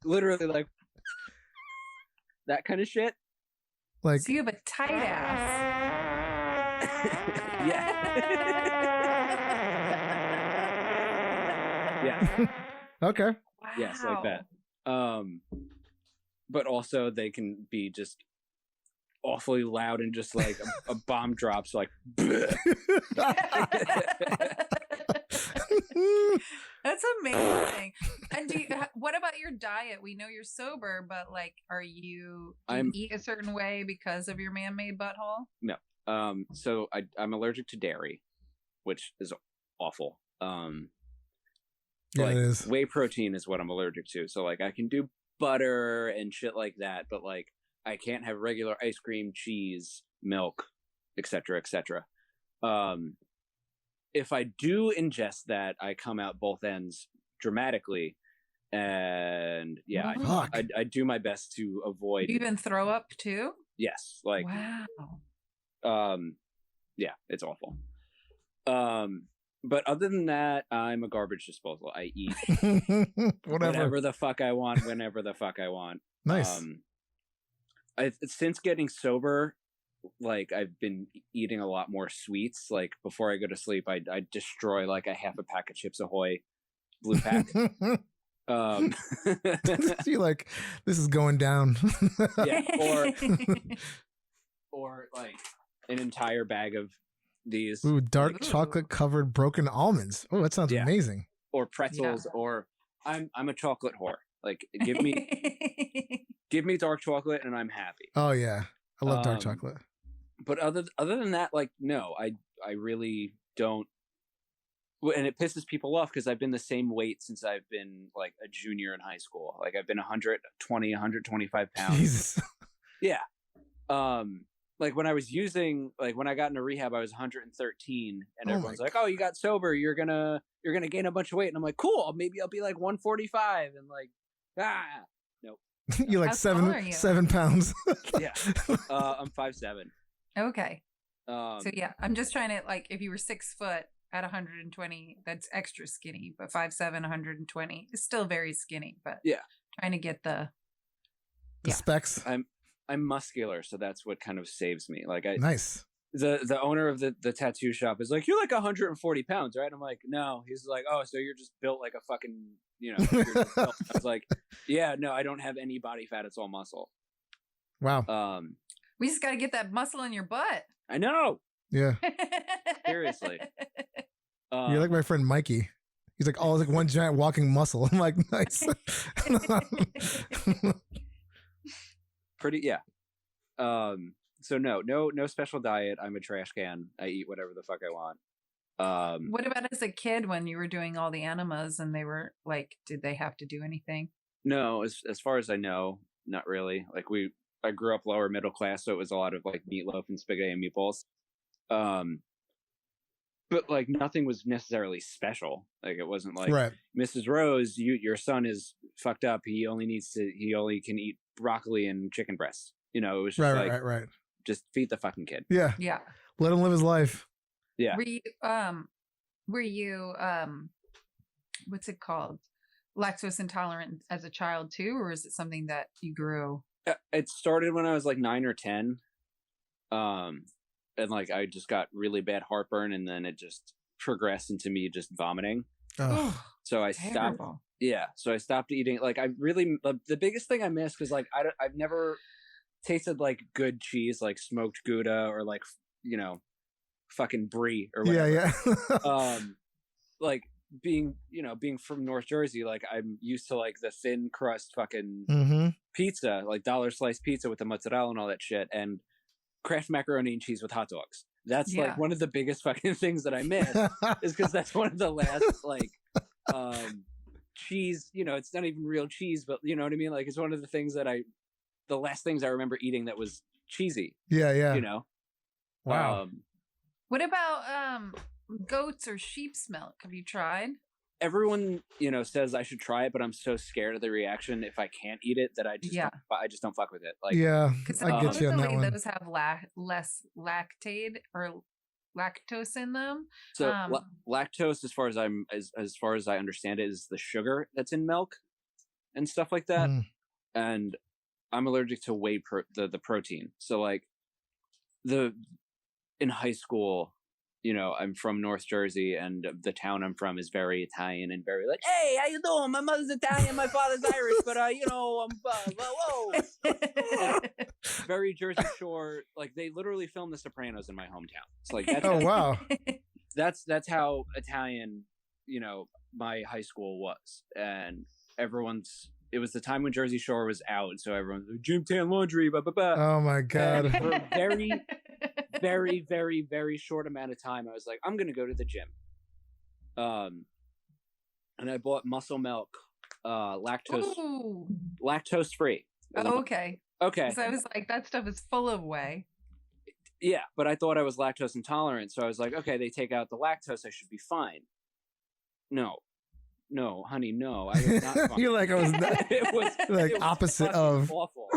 literally like that kind of shit. Like, so you have a tight ass. Yeah. Yeah. Okay. Wow. Yes, like that. But also they can be just awfully loud and just like a bomb drops like. That's amazing. And what about your diet? We know you're sober, but like, do you eat a certain way because of your man-made butthole? No. So I'm allergic to dairy, which is awful. Yeah, like, it is. Whey protein is what I'm allergic to. So like I can do butter and shit like that, but like I can't have regular ice cream, cheese, milk, etc., etc. If I do ingest that, I come out both ends dramatically, and yeah, I do my best to avoid. You even throw up too? Yes, like wow. Yeah, it's awful. But other than that, I'm a garbage disposal. I eat whatever the fuck I want, whenever the fuck I want. Nice. Since getting sober, like I've been eating a lot more sweets. Like before I go to sleep, I destroy like a half a pack of Chips Ahoy blue pack. You like, this is going down. Yeah, or like an entire bag of these. Ooh, dark chocolate covered broken almonds. Oh, that sounds amazing. Or pretzels, or I'm a chocolate whore. Like give me dark chocolate and I'm happy. Oh yeah, I love dark chocolate. But other than that, like no, I really don't. And it pisses people off because I've been the same weight since I've been like a junior in high school. Like I've been 125 pounds. Jesus. Yeah. Like when I was when I got into rehab, I was 113, and everyone's like, "Oh, you got sober. You're gonna gain a bunch of weight." And I'm like, "Cool. Maybe I'll be like 145." And like, nope. You're like 7 pounds. Yeah. I'm 5'7". Okay. So yeah, I'm just trying to like, if you were 6 foot at 120, that's extra skinny. But 5'7", 120 is still very skinny. But yeah, trying to get the specs. I'm muscular, so that's what kind of saves me. Like nice. The owner of the tattoo shop is like, "You're like 140 pounds, right?" I'm like, "No." He's like, "Oh, so you're just built like a fucking, you're just built." I was like, "Yeah, no, I don't have any body fat. It's all muscle." Wow. We just got to get that muscle in your butt. I know. Yeah. Seriously. You're like my friend Mikey. He's like, like one giant walking muscle. I'm like, nice. Pretty, yeah. So no special diet. I'm a trash can. I eat whatever the fuck I want. What about as a kid when you were doing all the enemas and they were like, did they have to do anything? No, as far as I know, not really. Like I grew up lower middle class, so it was a lot of like meatloaf and spaghetti and meatballs. But like nothing was necessarily special. Like it wasn't like Right. Mrs. Rose, your son is fucked up. He only can eat broccoli and chicken breasts. You know, it was just Right. just feed the fucking kid. Yeah. Yeah. Let him live his life. Yeah. Were you what's it called? Lactose intolerant as a child too, or is it something that you grew? It started when I was like 9 or 10. And like I just got really bad heartburn, and then it just progressed into me just vomiting. Oh. So I stopped. Yeah, so I stopped eating. Like I really, the biggest thing I missed because like I've never tasted like good cheese, like smoked Gouda or like fucking brie or whatever. Yeah. Like being from North Jersey, like I'm used to like the thin crust fucking pizza, like dollar slice pizza with the mozzarella and all that shit, and Kraft macaroni and cheese with hot dogs. That's like one of the biggest fucking things that I miss is because that's one of the last like cheese, it's not even real cheese, but you know what I mean? Like it's one of the things that the last things I remember eating that was cheesy. Yeah. Wow. What about goats or sheep's milk? Have you tried? Everyone, says I should try it, but I'm so scared of the reaction if I can't eat it that I just don't fuck with it. Like, yeah, I get you on that one. Those have less lactate or lactose in them. So lactose, as far as I understand it, is the sugar that's in milk and stuff like that. And I'm allergic to the protein. So like in high school, I'm from North Jersey, and the town I'm from is very Italian and very like, hey, how you doing? My mother's Italian, my father's Irish, but I'm whoa. Very Jersey Shore. Like they literally filmed The Sopranos in my hometown. It's like that's wow. That's how Italian, my high school was, and it was the time when Jersey Shore was out, so everyone's like, gym tan laundry, blah blah blah. Oh my god. And for a very very, very, very short amount of time, I was like, I'm gonna go to the gym. And I bought Muscle Milk, lactose free. Oh, okay. Okay. So I was like, that stuff is full of whey. Yeah, but I thought I was lactose intolerant, so I was like, okay, they take out the lactose, I should be fine. No, honey, no, I was not fine. You're like, I was not. it was opposite of awful.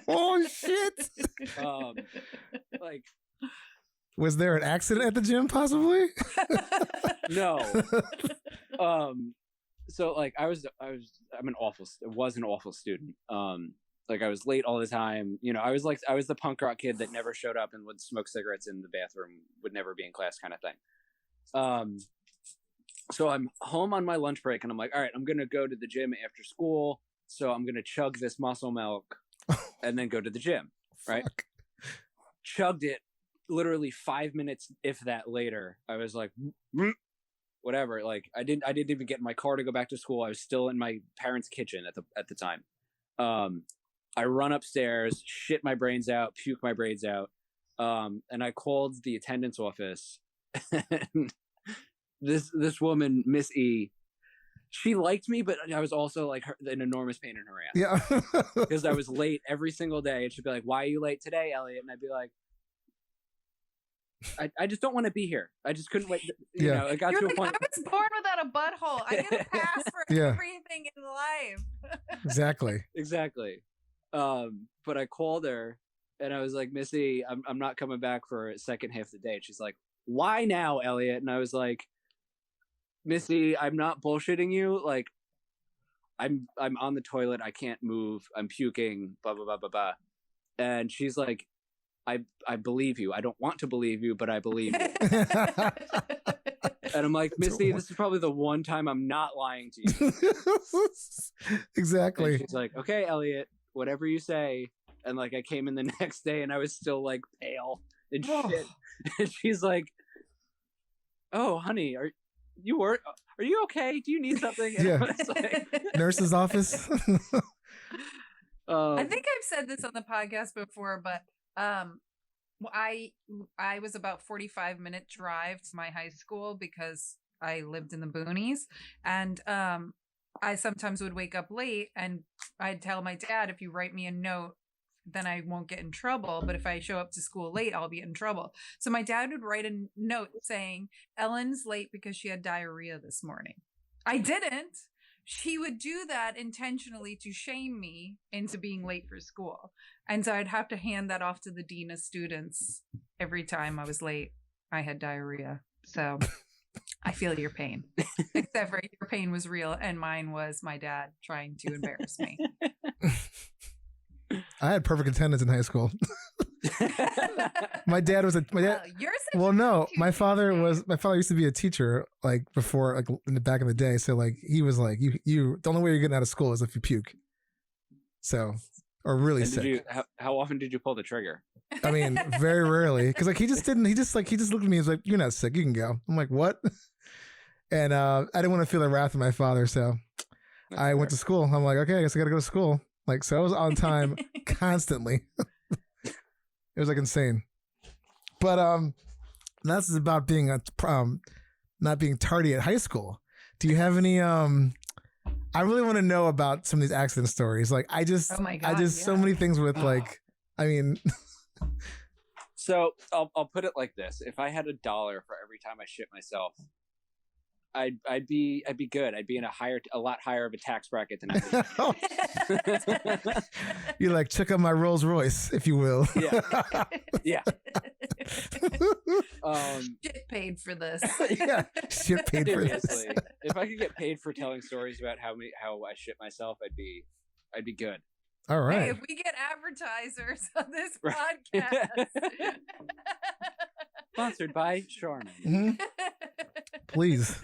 Oh shit! Like, was there an accident at the gym, possibly? No. So like I was an awful student. Like I was late all the time. I was the punk rock kid that never showed up and would smoke cigarettes in the bathroom, would never be in class kind of thing. So I'm home on my lunch break and I'm like, all right, I'm going to go to the gym after school. So I'm going to chug this Muscle Milk and then go to the gym. Right. Fuck. Chugged it literally 5 minutes, if that, later. I was like, whatever. Like I didn't even get in my car to go back to school. I was still in my parents' kitchen at the time. I run upstairs, shit my brains out, puke my brains out. And I called the attendance office. And this woman, Miss E, she liked me, but I was also like an enormous pain in her ass. Yeah. Because I was late every single day, and she'd be like, "Why are you late today, Elliot?" And I'd be like, I just don't want to be here. I just couldn't wait. You know, it got to a point. I was born without a butthole. I get a pass for everything in life. Exactly. But I called her and I was like, Missy, I'm not coming back for a second half of the day. And she's like, why now, Elliot? And I was like, Missy, I'm not bullshitting you. Like, I'm on the toilet. I can't move. I'm puking. Blah blah blah blah blah. And she's like, I believe you. I don't want to believe you, but I believe you. And I'm like, Missy, this is probably the one time I'm not lying to you. Exactly. And she's like, okay, Elliot, whatever you say. And like, I came in the next day and I was still like pale and shit. And she's like, oh, honey, are you okay? Do you need something? And Yeah. I was like, Nurse's office. I think I've said this on the podcast before, but Well, I was about 45-minute drive to my high school because I lived in the boonies, and I sometimes would wake up late, and I'd tell my dad, if you write me a note, then I won't get in trouble. But if I show up to school late, I'll be in trouble. So my dad would write a note saying, Ellen's late because she had diarrhea this morning. I didn't. He would do that intentionally to shame me into being late for school. And so I'd have to hand that off to the dean of students every time I was late. I had diarrhea. So I feel your pain. Except for your pain was real and mine was my dad trying to embarrass me. I had perfect attendance in high school. My dad was well, no, my father used to be a teacher, like before, like in the back in the day. So like he was like, you the only way you're getting out of school is if you puke. So, or really and sick. How often did you pull the trigger? I mean, very rarely, because like he just looked at me and was like, you're not sick, you can go. I'm like, what? And I didn't want to feel the wrath of my father, so That's I fair. went to school. I'm like, okay, I guess I gotta go to school. Like, so I was on time constantly. It was like insane. But that's about being not being tardy at high school. Do you have any I really want to know about some of these accident stories. Like Oh my God, so many things with like, I mean. So I'll put it like this: if I had $1 for every time I shit myself, I'd be good. I'd be in a lot higher of a tax bracket than I am. You like check out my Rolls Royce, if you will. Yeah. Shit paid for this. Yeah, shit paid for this. Seriously, if I could get paid for telling stories about how I shit myself, I'd be good. All right. Hey, if we get advertisers on this Right. podcast. Sponsored by Charmin. Mm-hmm. Please.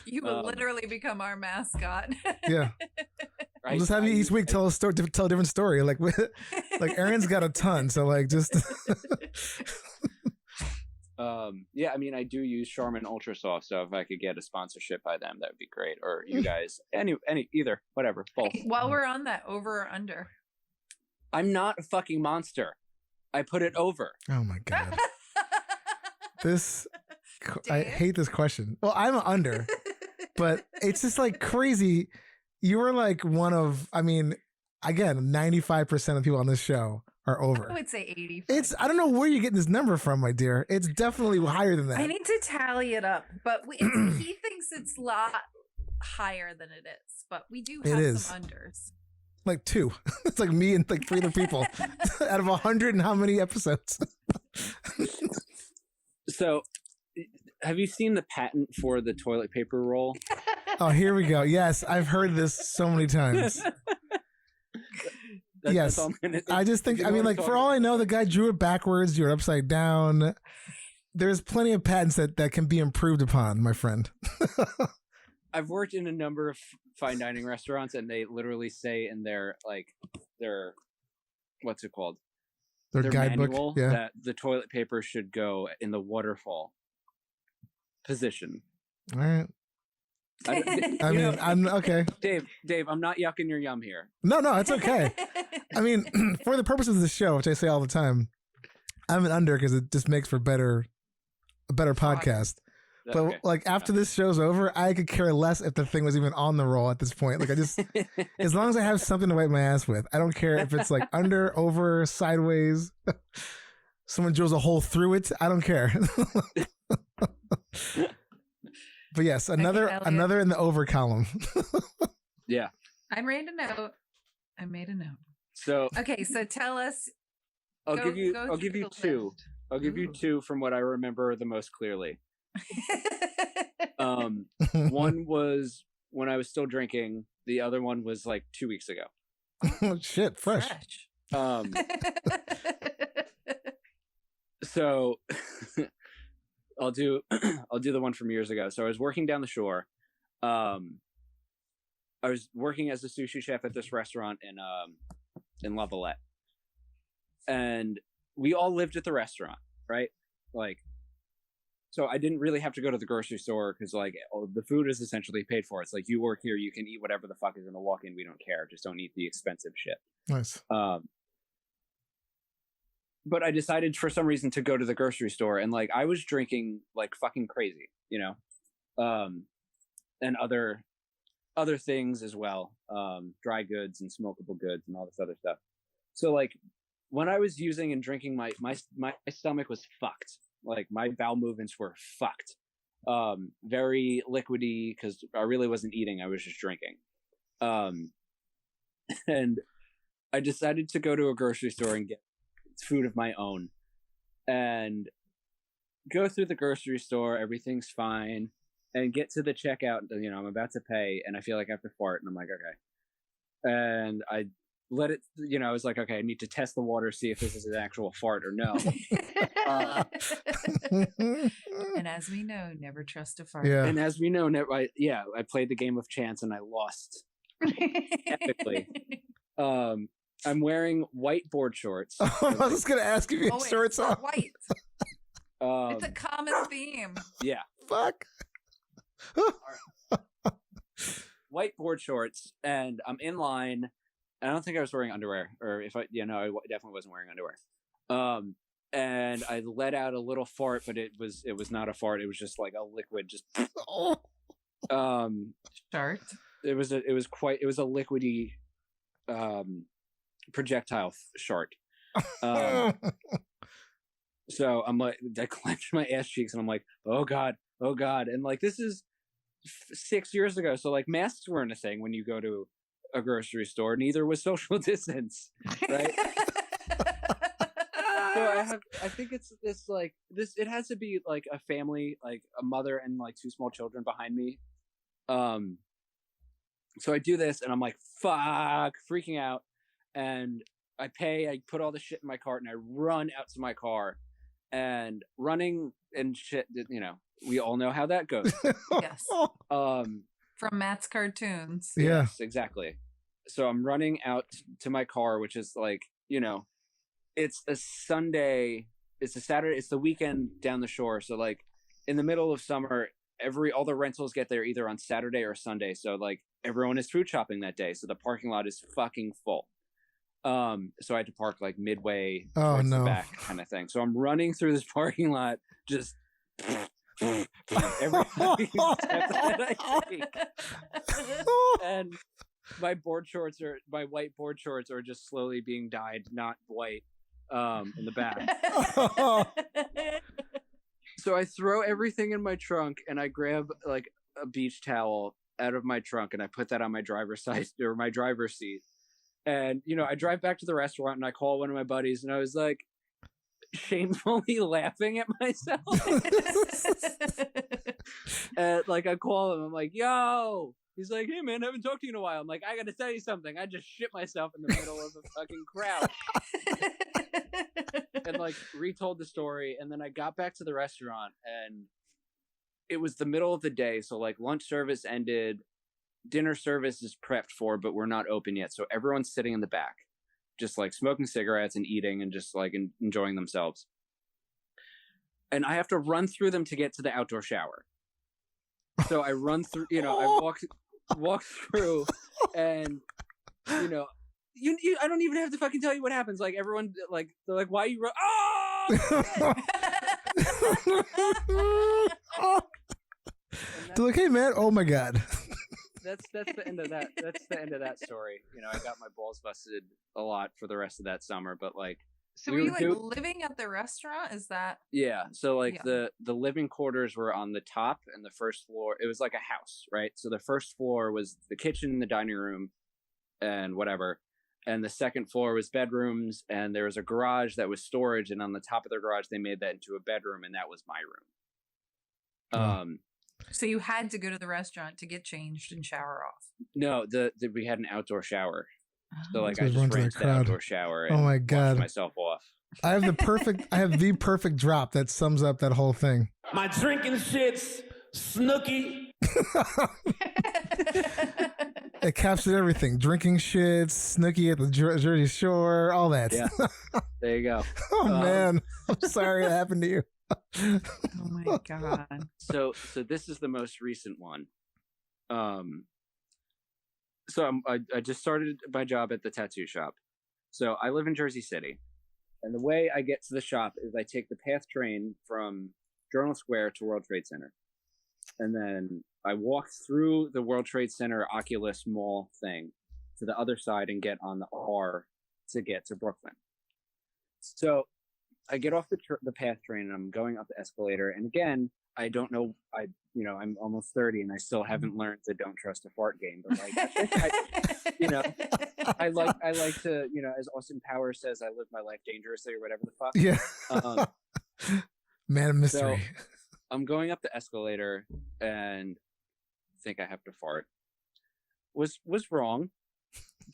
You will literally become our mascot. Yeah. We'll just have you each week tell a different story. Like Aaron's got a ton, so like just. Yeah, I mean, I do use Charmin Ultra Soft, so if I could get a sponsorship by them, that would be great. Or you guys, either, whatever, both. While we're on that, over or under? I'm not a fucking monster. I put it over. Oh my God. I hate this question. Well, I'm under, but it's just like crazy. You were like one of, I mean, again, 95% of people on this show are over. I would say 85. I don't know where you're getting this number from, my dear. It's definitely higher than that. I need to tally it up, but he thinks it's a lot higher than it is. But we do have some unders. Like 2. It's like me and like 3 other people out of 100 and how many episodes? So, have you seen the patent for the toilet paper roll? Oh, here we go. Yes, I've heard this so many times. Yes. I just think, I mean, like, for all I know, the guy drew it backwards, drew it upside down. There's plenty of patents that can be improved upon, my friend. I've worked in a number of fine dining restaurants, and they literally say in their what's it called? Their guidebook, manual, yeah, that the toilet paper should go in the waterfall position. All right. I mean, I'm okay. Dave, I'm not yucking your yum here. No, it's okay. I mean, for the purposes of the show, which I say all the time, I'm an under because it just makes for a better podcast. But Okay. like after this show's over, I could care less if the thing was even on the roll at this point. Like I just, as long as I have something to wipe my ass with, I don't care if it's like under, over, sideways. Someone drills a hole through it. I don't care. But yes, another in the over column. Yeah. I made a note. So Okay, so tell us. I'll give you the two. list. I'll give you two from what I remember the most clearly. One was when I was still drinking. The other one was like 2 weeks ago. Oh shit, fresh. So I'll do the one from years ago. So I was working down the shore. I was working as a sushi chef at this restaurant in La Valette. And we all lived at the restaurant, right? Like, so I didn't really have to go to the grocery store because like the food is essentially paid for. It's like you work here, you can eat whatever the fuck is in the walk-in. We don't care. Just don't eat the expensive shit. Nice. but I decided for some reason to go to the grocery store, and like I was drinking like fucking crazy, you know, and other things as well, dry goods and smokable goods and all this other stuff. So like when I was using and drinking, my stomach was fucked. Like my bowel movements were fucked. Very liquidy because I really wasn't eating. I was just drinking. And I decided to go to a grocery store and get food of my own and go through the grocery store. Everything's fine. And get to the checkout, you know, I'm about to pay and I feel like I have to fart and I'm like, okay. And I let it, you know, I was like, okay, I need to test the water, see if this is an actual fart or no. And as we know, never trust a fart. Yeah. And as we know, I played the game of chance and I lost epically. I'm wearing white board shorts. I was just gonna ask if you had shorts on. White. It's a common theme. Yeah. Fuck. White board shorts, and I'm in line. I don't think I was wearing underwear, or if I, I definitely wasn't wearing underwear. And I let out a little fart, but it was not a fart. It was just like a liquid, just. Shart. It was a liquidy, projectile shart. So I'm like, I clenched my ass cheeks, and I'm like, oh god, and like this is 6 years ago, so like masks weren't a thing when you go to a grocery store. Neither was social distance, right? So I think it's this like this. It has to be like a family, like a mother and like 2 small children behind me. So I do this, and I'm like, fuck, freaking out, and I pay. I put all the shit in my cart, and I run out to my car, and running and shit. You know, we all know how that goes. Yes. From Matt's cartoons. Yeah. Yes, exactly. So I'm running out to my car, which is like, you know, it's a Sunday, it's a Saturday, it's the weekend down the shore. So like in the middle of summer, all the rentals get there either on Saturday or Sunday. So like everyone is food shopping that day. So the parking lot is fucking full. So I had to park like midway towards the back kind of thing. So I'm running through this parking lot, just every step that I take. And my white board shorts are just slowly being dyed not white in the back. So I throw everything in my trunk and I grab like a beach towel out of my trunk and I put that on my driver's seat. And, you know, I drive back to the restaurant and I call one of my buddies and I was like shamefully laughing at myself. And like I call him, I'm like, yo. He's like, hey man, I haven't talked to you in a while. I'm like, I gotta tell you something. I just shit myself in the middle of a fucking crowd. And like retold the story. And then I got back to the restaurant and it was the middle of the day. So like lunch service ended. Dinner service is prepped for, but we're not open yet. So everyone's sitting in the back, just like smoking cigarettes and eating and just like enjoying themselves. And I have to run through them to get to the outdoor shower. So I run through, you know, I walk through and, you know, you I don't even have to fucking tell you what happens. Like everyone, like, they're like, why are you They're like, hey man, oh my god. That's the end of that. That's the end of that story. You know, I got my balls busted a lot for the rest of that summer, but like. So were you like living at the restaurant? Is that? Yeah. So like the living quarters were on the top and the first floor. It was like a house, right? So the first floor was the kitchen and the dining room and whatever. And the second floor was bedrooms and there was a garage that was storage. And on the top of the garage, they made that into a bedroom and that was my room. So you had to go to the restaurant to get changed and shower off. No, we had an outdoor shower. So like I just ran to the outdoor shower and washed myself off. I have the perfect drop that sums up that whole thing. My drinking shit's Snooky. It captured everything. Drinking shit, Snooky at the Jersey Shore, all that. Yeah. There you go. Oh man. I'm sorry that happened to you. Oh my god. So this is the most recent one. So I just started my job at the tattoo shop. So I live in Jersey City. And the way I get to the shop is I take the PATH train from Journal Square to World Trade Center. And then I walk through the World Trade Center Oculus Mall thing to the other side and get on the R to get to Brooklyn. So I get off the PATH train and I'm going up the escalator. And again, I don't know. I'm almost 30 and I still haven't learned the don't trust a fart game. But like, I like to, as Austin Powers says, I live my life dangerously or whatever the fuck. Yeah. Man of mystery. So I'm going up the escalator and think I have to fart. Was wrong,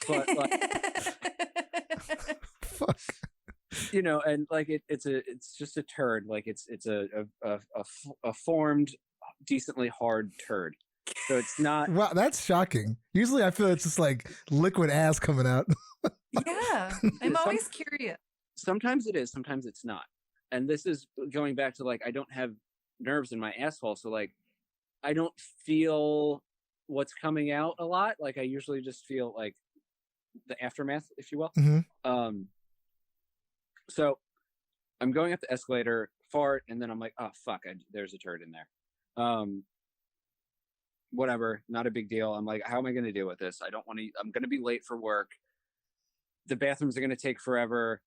but like, fuck. And like it's just a turd. Like it's a formed, decently hard turd. So it's not. Wow, that's shocking. Usually, I feel it's just like liquid ass coming out. Yeah, I'm always curious. Sometimes it is. Sometimes it's not. And this is going back to like I don't have nerves in my asshole, so like I don't feel what's coming out a lot. Like I usually just feel like the aftermath, if you will. Mm-hmm. So I'm going up the escalator, fart, and then I'm like, oh fuck, there's a turd in there. Whatever, not a big deal. I'm like, how am I going to deal with this? I don't want to. I'm going to be late for work. The bathrooms are going to take forever.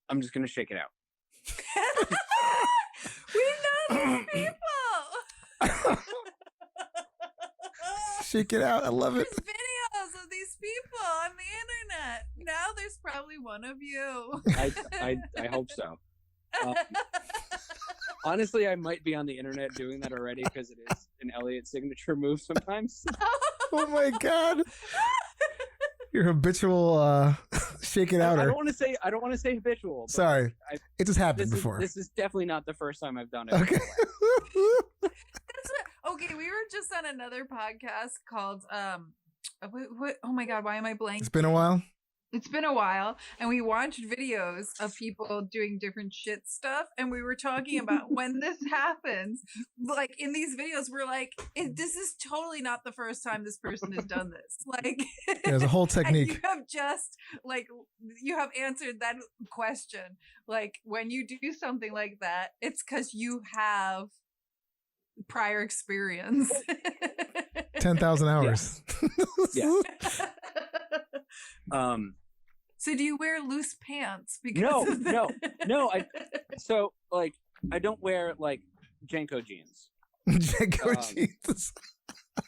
I'm just going to shake it out. We know these people. Shake it out. I love it. There's videos of these people on the internet. Now there's probably one of you. I hope so. Honestly, I might be on the internet doing that already because it is an Elliot signature move sometimes. Oh my god. Your habitual shake it outer. I don't want to say habitual. Sorry. It just happened this before. This is definitely not the first time I've done it. Okay. Okay, we were just on another podcast called what, oh my god, why am I blank? It's been a while. It's been a while, and we watched videos of people doing different shit stuff, and we were talking about when this happens. Like in these videos, we're like, "This is totally not the first time this person has done this." Like, there's a whole technique. And you have just you have answered that question. Like when you do something like that, it's because you have prior experience. 10,000 hours. Yeah. So do you wear loose pants? No. I don't wear like Janko jeans. Janko jeans.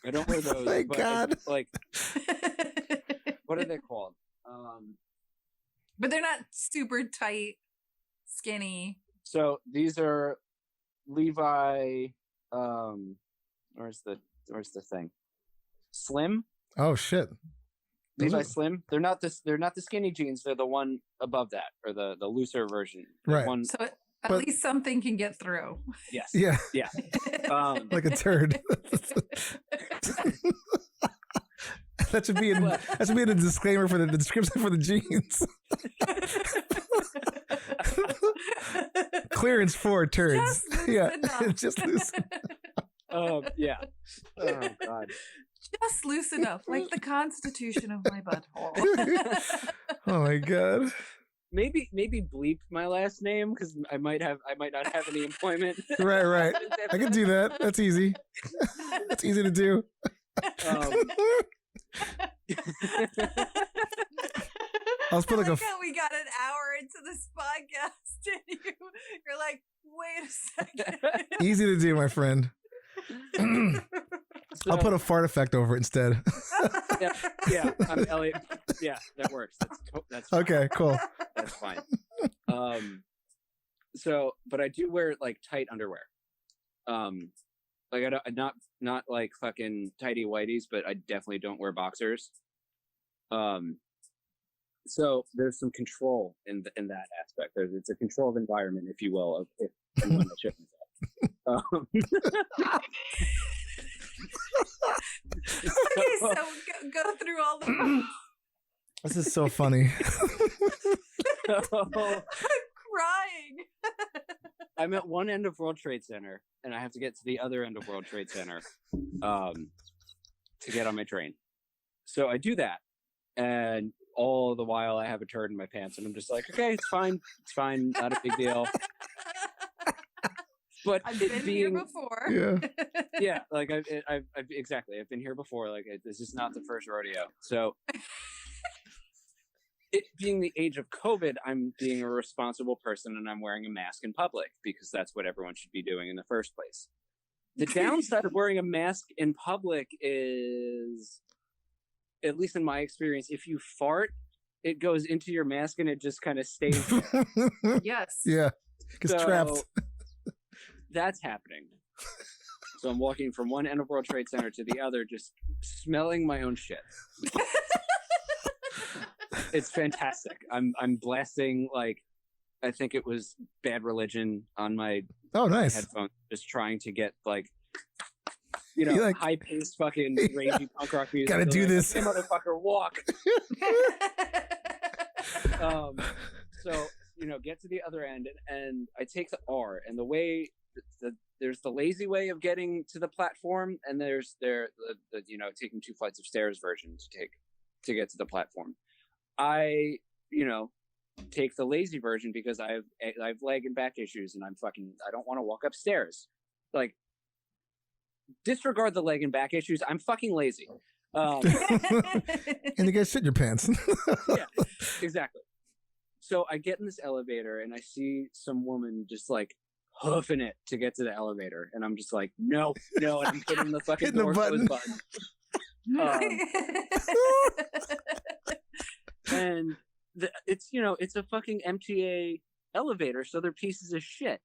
I don't wear those. Thank God. What are they called? But they're not super tight, skinny. So these are Levi. Where's the thing? Slim. Oh shit. Levi Slim. They're not the skinny jeans. They're the one above that, or the looser version. Right. So at least something can get through. Yes. Yeah. Yeah. Like a turd. That should be a disclaimer for the description for the jeans. Clearance for turds. Just loosen. Yeah. Oh God. Just loose enough, like the constitution of my butthole. Oh my God. Maybe bleep my last name because I might not have any employment. Right. I can do that. That's easy. That's easy to do. I'll put like how we got an hour into this podcast and you're like, wait a second. Easy to do, my friend. I'll put a fart effect over it instead. Yeah, I'm Elliot. Yeah, that works. That's fine. Okay, cool. That's fine. But I do wear like tight underwear. Like I'm not like fucking tighty whities, but I definitely don't wear boxers. So there's some control in that aspect. It's a controlled environment, if you will, of if anyone that shit myself. Okay, so go through all the. This is so funny. I'm crying. I'm at one end of World Trade Center, and I have to get to the other end of World Trade Center to get on my train. So I do that, And all the while I have a turd in my pants, and I'm just like, okay, it's fine, not a big deal. But I've been here before. Yeah, like I've exactly, I've been here before. Like this is not the first rodeo. So, it being the age of COVID, I'm being a responsible person, and I'm wearing a mask in public because that's what everyone should be doing in the first place. The downside of wearing a mask in public is, at least in my experience, if you fart, it goes into your mask and it just kind of stays there. Yes. Yeah. Gets trapped. That's happening. So I'm walking from one end of World Trade Center to the other, just smelling my own shit. It's fantastic. I'm blasting, like, I think it was Bad Religion on my headphones, just trying to get, like, like, high-paced fucking ragey punk rock music. Gotta do this. Hey, motherfucker, walk. So, get to the other end, and I take the R, and the way, there's the lazy way of getting to the platform, and there's the taking 2 flights of stairs version to get to the platform. I, take the lazy version because I have leg and back issues, and I don't want to walk upstairs. Like, disregard the leg and back issues. I'm fucking lazy. And you guys shit in your pants. Yeah, exactly. So I get in this elevator and I see some woman just like hoofing it to get to the elevator, and I'm just like, no, and I'm hitting the fucking door close button. And it's a fucking MTA elevator, so they're pieces of shit.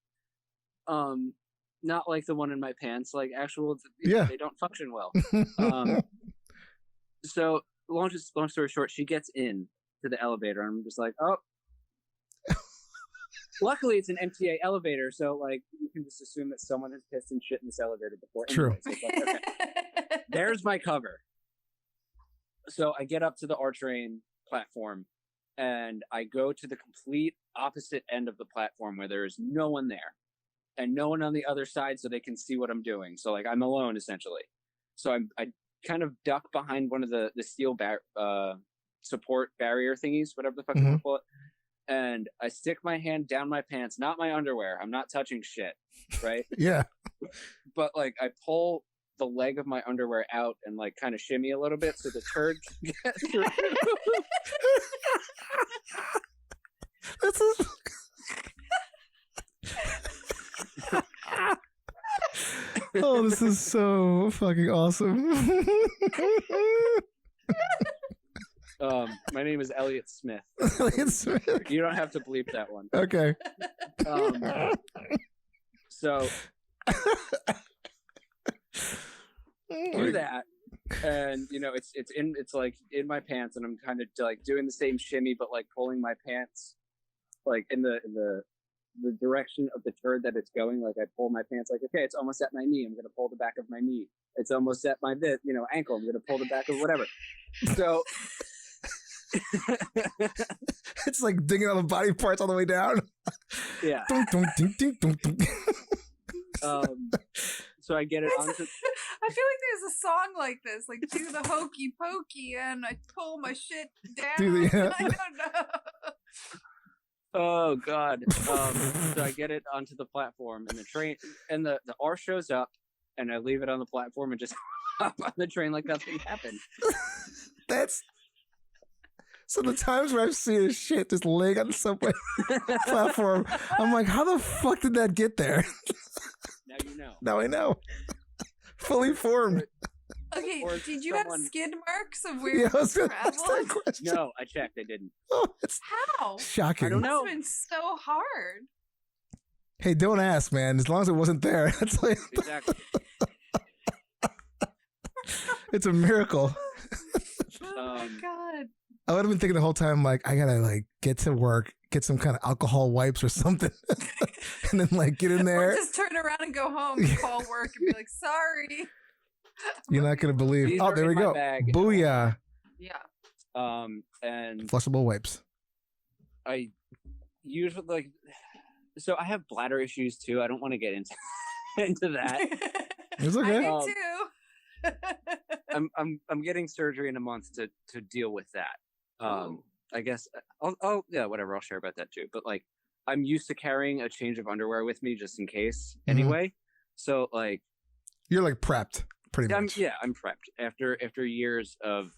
Not like the one in my pants, like actual. They don't function well. So long story short, she gets in to the elevator, and I'm just like, oh. Luckily, it's an MTA elevator, so like you can just assume that someone has pissed and shit in this elevator before. True. So it's like, okay. There's my cover. So I get up to the R train platform, and I go to the complete opposite end of the platform where there is no one there, and no one on the other side, so they can see what I'm doing. So like I'm alone essentially. So I kind of duck behind one of the steel support barrier thingies, whatever the fuck you call it. And I stick my hand down my pants, not my underwear. I'm not touching shit, right? Yeah. But like I pull the leg of my underwear out and like kind of shimmy a little bit so the turd can get through. This is so fucking awesome. My name is Elliot Smith. Elliot Smith. You don't have to bleep that one. Okay. So do that, and it's like in my pants, and I'm kind of like doing the same shimmy, but like pulling my pants like in the direction of the turd that it's going. Like I pull my pants, like, okay, it's almost at my knee. I'm gonna pull the back of my knee. It's almost at my ankle. I'm gonna pull the back of whatever. So. It's like digging on the body parts all the way down. Yeah. Dun, dun, dun, dun, dun, dun. So I get it onto. I feel like there's a song like this, like do the hokey pokey, and I pull my shit down. I don't know. Oh God. So I get it onto the platform, and the train, and the R shows up, and I leave it on the platform and just hop on the train like nothing happened. So the times where I've seen this shit just laying on the subway platform, I'm like, how the fuck did that get there? Now you know. Now I know. Fully formed. Okay, did you have skid marks of where you traveled? No, I checked. I didn't. How? Shocking. I don't know. It's been so hard. Hey, don't ask, man. As long as it wasn't there, that's like Exactly. It's a miracle. Oh my God. I would have been thinking the whole time, like, I gotta like get to work, get some kind of alcohol wipes or something, and then like get in there. Or just turn around and go home and call work and be like, sorry. You're not gonna believe. These there we go. Bag. Booyah. Yeah. And flushable wipes. I usually so I have bladder issues too. I don't want to get into that. It's okay. I do too. I'm getting surgery in a month to deal with that. I guess yeah, whatever. I'll share about that too. But like, I'm used to carrying a change of underwear with me just in case. Anyway, so like, you're like prepped pretty much. I'm prepped after years of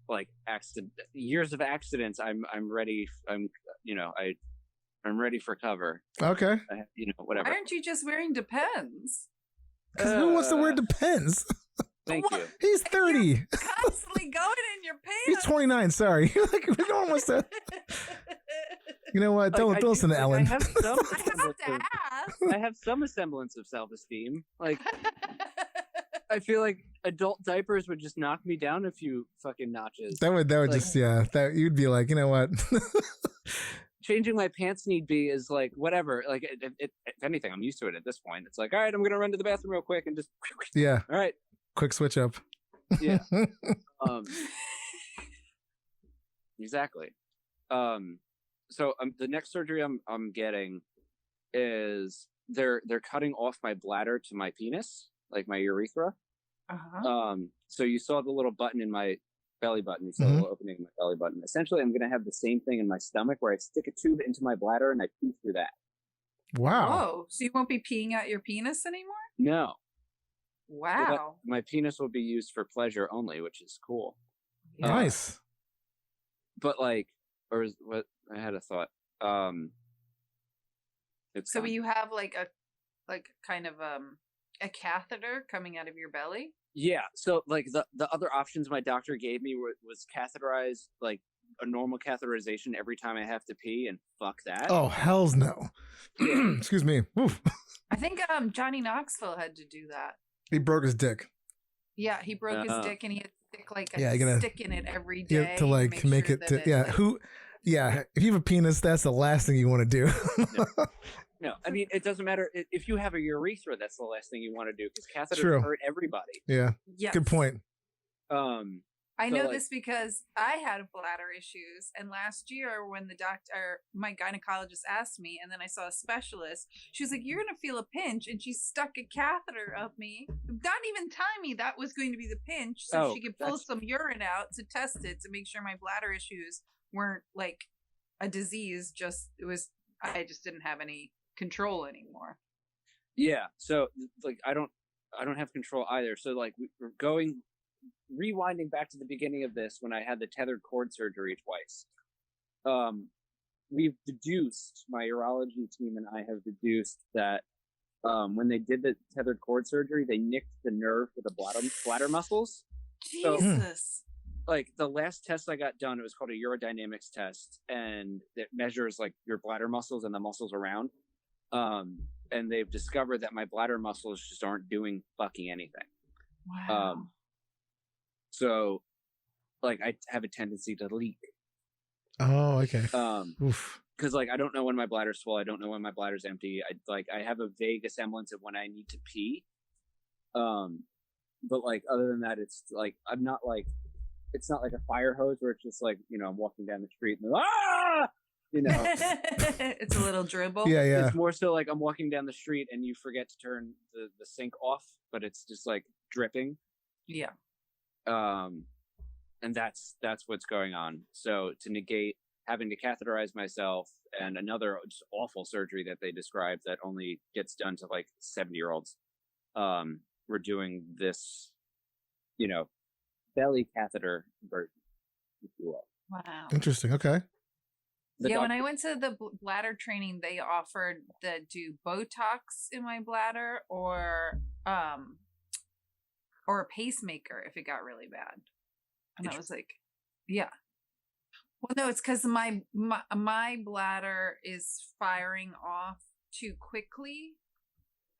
like years of accidents. I'm ready. I'm ready for cover. Okay. Whatever. Why aren't you just wearing Depends? Because who wants to wear Depends? Thank you. He's 30. You're constantly going in your pants. He's 29. Sorry. Like, no one wants to. You know what? Don't listen to Ellen. I have some semblance of self-esteem. Like, I feel like adult diapers would just knock me down a few fucking notches. That would like, just that you'd be like, you know what? Changing my pants need be is like whatever. Like, if anything, I'm used to it at this point. It's like, all right, I'm gonna run to the bathroom real quick and just all right, quick switch up. Yeah. Exactly. So the next surgery I'm getting is they're cutting off my bladder to my penis, like my urethra. So you saw the little button in my belly button. You saw the little opening in my belly button. Essentially, I'm going to have the same thing in my stomach where I stick a tube into my bladder and I pee through that. Wow. Oh, so you won't be peeing out your penis anymore? No. Wow. So my penis will be used for pleasure only, which is cool. Nice. But like, what I had a thought. So you have like kind of a catheter coming out of your belly? Yeah. So like the other options my doctor gave me was catheterized, like a normal catheterization every time I have to pee, and fuck that. Oh, hells no. Excuse me. Oof. I think Johnny Knoxville had to do that. He broke his dick. Yeah, he broke his dick and he had to stick like stick in it every day. Yeah, to like make sure it if you have a penis, that's the last thing you want to do. No, I mean, it doesn't matter. If you have a urethra, that's the last thing you want to do, because catheters hurt everybody. Yeah. Yes. Good point. I know this because I had bladder issues, and last year when my gynecologist asked me, and then I saw a specialist, she was like, "You're gonna feel a pinch," and she stuck a catheter up me, not even telling me that was going to be the pinch, so she could pull some urine out to test it to make sure my bladder issues weren't like a disease. I just didn't have any control anymore. Yeah, so like I don't have control either. So like we're rewinding back to the beginning of this when I had the tethered cord surgery twice. We've deduced, my urology team and I have deduced that when they did the tethered cord surgery, they nicked the nerve for the bladder muscles. Jesus. So, like the last test I got done, it was called a urodynamics test, and it measures like your bladder muscles and the muscles around. And they've discovered that my bladder muscles just aren't doing fucking anything. Wow. So like I have a tendency to leak. Oh, okay. Because like I don't know when my bladder's full. I don't know when my bladder's empty. I have a vague semblance of when I need to pee. But like other than that, it's like it's not like a fire hose where it's just like, I'm walking down the street and it's a little dribble. Yeah. It's more so like I'm walking down the street and you forget to turn the sink off, but it's just like dripping. Yeah. And that's what's going on. So to negate having to catheterize myself and another just awful surgery that they described that only gets done to like 70-year-olds, we're doing this, belly catheter version, if you will. Wow. Interesting. Okay. When I went to the bladder training, they offered to do Botox in my bladder or a pacemaker if it got really bad. And I was like, yeah. Well, no, it's because my bladder is firing off too quickly,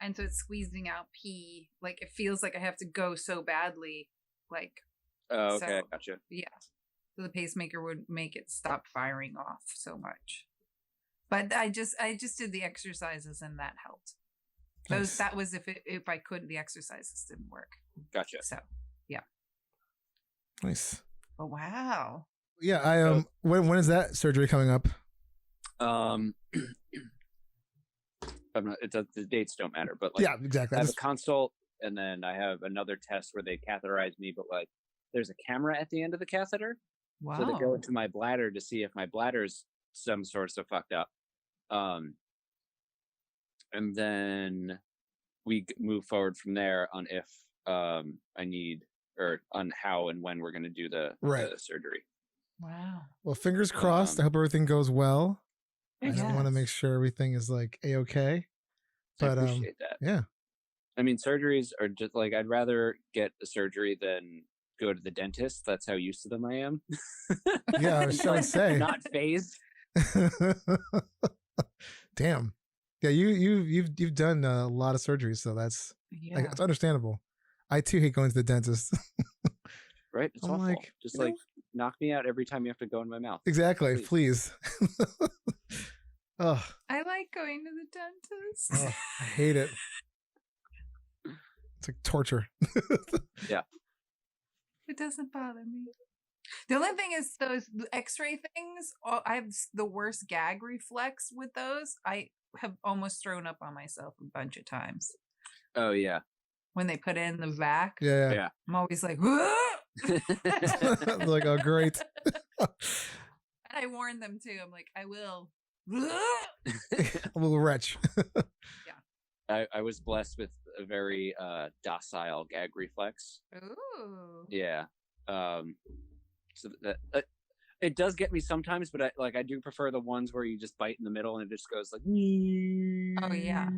and so it's squeezing out pee. Like it feels like I have to go so badly. Like. Oh, okay, gotcha. Yeah. So the pacemaker would make it stop firing off so much. But I just did the exercises and that helped. Nice. That was if I couldn't, the exercises didn't work. Gotcha. So yeah. Nice. Oh wow. Yeah, when is that surgery coming up? I'm not, the dates don't matter, but like, yeah, exactly. I have a consult and then I have another test where they catheterize me, but like there's a camera at the end of the catheter. Wow. So they go into my bladder to see if my bladder's some sort of fucked up. And then we move forward from there on if I need, or on how and when we're going to do the surgery. Wow. Well, fingers crossed. I hope everything goes well. I Yes. just want to make sure everything is like a-okay. But I appreciate that. yeah. I mean, surgeries are just like, I'd rather get a surgery than go to the dentist. That's how used to them I am. Yeah, I was trying to say. Not phased. Damn. Yeah, you've done a lot of surgeries, so that's like, it's understandable. I too hate going to the dentist. Right? It's I'm awful. like, Just like knock me out every time you have to go in my mouth. Exactly. Please. Oh, I like going to the dentist. oh, I hate it. It's like torture. Yeah. It doesn't bother me. The only thing is those x-ray things, I have the worst gag reflex with those. I have almost thrown up on myself a bunch of times. Oh, yeah. When they put it in the vac. Yeah. I'm always like, like, oh, great. And I warn them too. I'm like, I will. A little wretch. I was blessed with a very docile gag reflex. Ooh. Yeah. So that it does get me sometimes, but I do prefer the ones where you just bite in the middle and it just goes like. Oh yeah.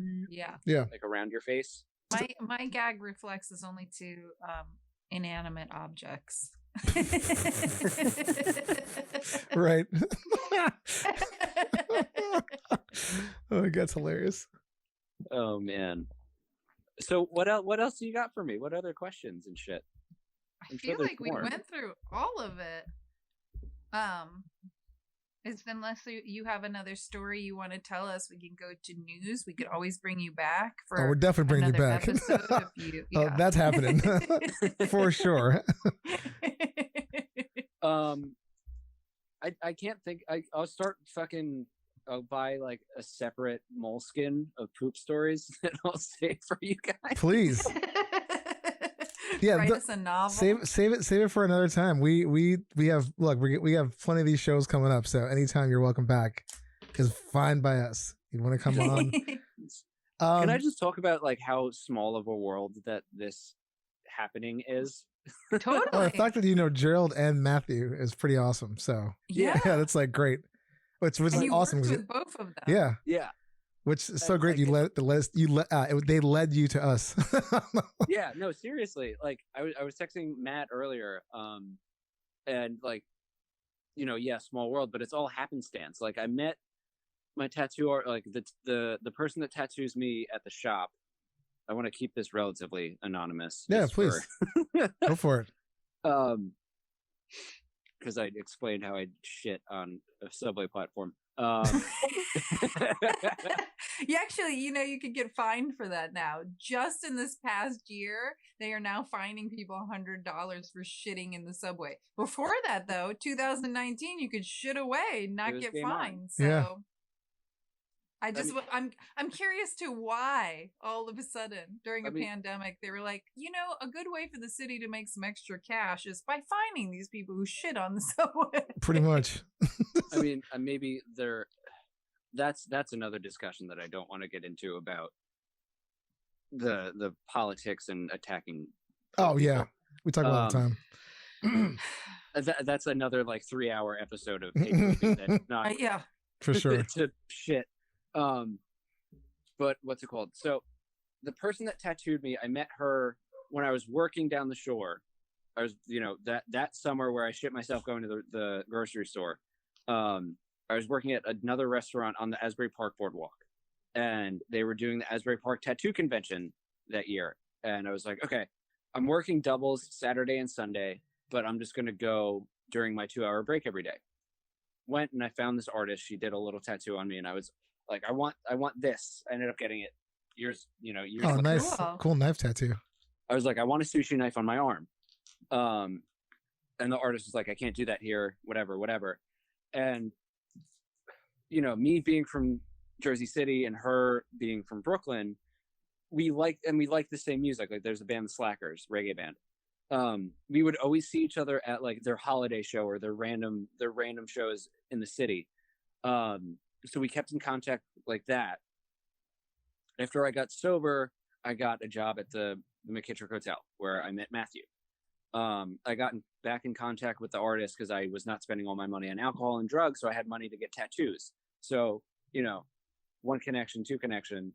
Like around your face. My gag reflex is only to inanimate objects. Right. Oh, that's hilarious. Oh man. So what else do you got for me? What other questions and shit? I feel like we went through all of it. Unless you have another story you want to tell us, we can go to news. We could always bring you back for. Oh, we're definitely bringing you back. Oh, that's happening for sure. I can't think. I'll start fucking. I'll buy like a separate moleskin of poop stories that I'll save for you guys. Please. Yeah, write us a novel. Save it for another time. We have plenty of these shows coming up, so anytime you're welcome back is fine by us. You want to come on? Can I just talk about like how small of a world that this happening is? Totally. Oh, the fact that you know Gerald and Matthew is pretty awesome. So yeah, that's like great. Which was like awesome with both of them. Yeah. Which is so great. Like, they led you to us. Yeah, no, seriously. Like I was texting Matt earlier, and like, small world, but it's all happenstance. Like I met my tattoo art, like the person that tattoos me at the shop. I want to keep this relatively anonymous. Yeah, please. Go for it. Because I explained how I shit on a subway platform. You actually, you could get fined for that now. Just in this past year, they are now fining people $100 for shitting in the subway. Before that, though, 2019, you could shit away and not get fined. So yeah. I'm curious to why all of a sudden during a pandemic they were like, a good way for the city to make some extra cash is by fining these people who shit on the subway. Pretty much. I mean, maybe that's another discussion that I don't want to get into about the politics and attacking. Oh yeah, we talk about it all the time. That's another like 3-hour episode of hate moving that's not yeah, for sure. to shit. But what's it called? So the person that tattooed me, I met her when I was working down the shore. I was, that summer where I shit myself going to the grocery store. I was working at another restaurant on the Asbury Park Boardwalk, and they were doing the Asbury Park Tattoo Convention that year. And I was like, okay, I'm working doubles Saturday and Sunday, but I'm just going to go during my 2-hour break every day. Went and I found this artist. She did a little tattoo on me, and I was like, I want this. I ended up getting it years Oh, nice. Cool knife tattoo. I was like, I want a sushi knife on my arm. And the artist was like, I can't do that here, whatever. And, me being from Jersey City and her being from Brooklyn, we like the same music. Like there's a band, the Slackers, reggae band. We would always see each other at like their holiday show or their random shows in the city. So we kept in contact like that. After I got sober, I got a job at the McKittrick Hotel where I met Matthew. I got back in contact with the artist because I was not spending all my money on alcohol and drugs, so I had money to get tattoos. So, you know, one connection, two connection.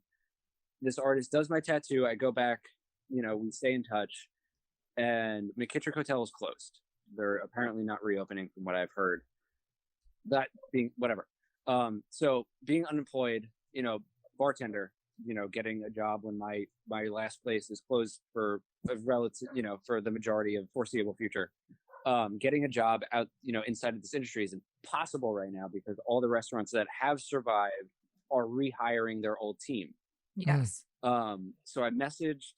This artist does my tattoo. I go back, you know, we stay in touch, and McKittrick Hotel is closed. They're apparently not reopening from what I've heard. That being whatever. So being unemployed, you know, bartender, you know, getting a job when my last place is closed for a relative, you know, for the majority of foreseeable future. Getting a job out, you know, inside of this industry is impossible right now because all the restaurants that have survived are rehiring their old team. Yes. So I messaged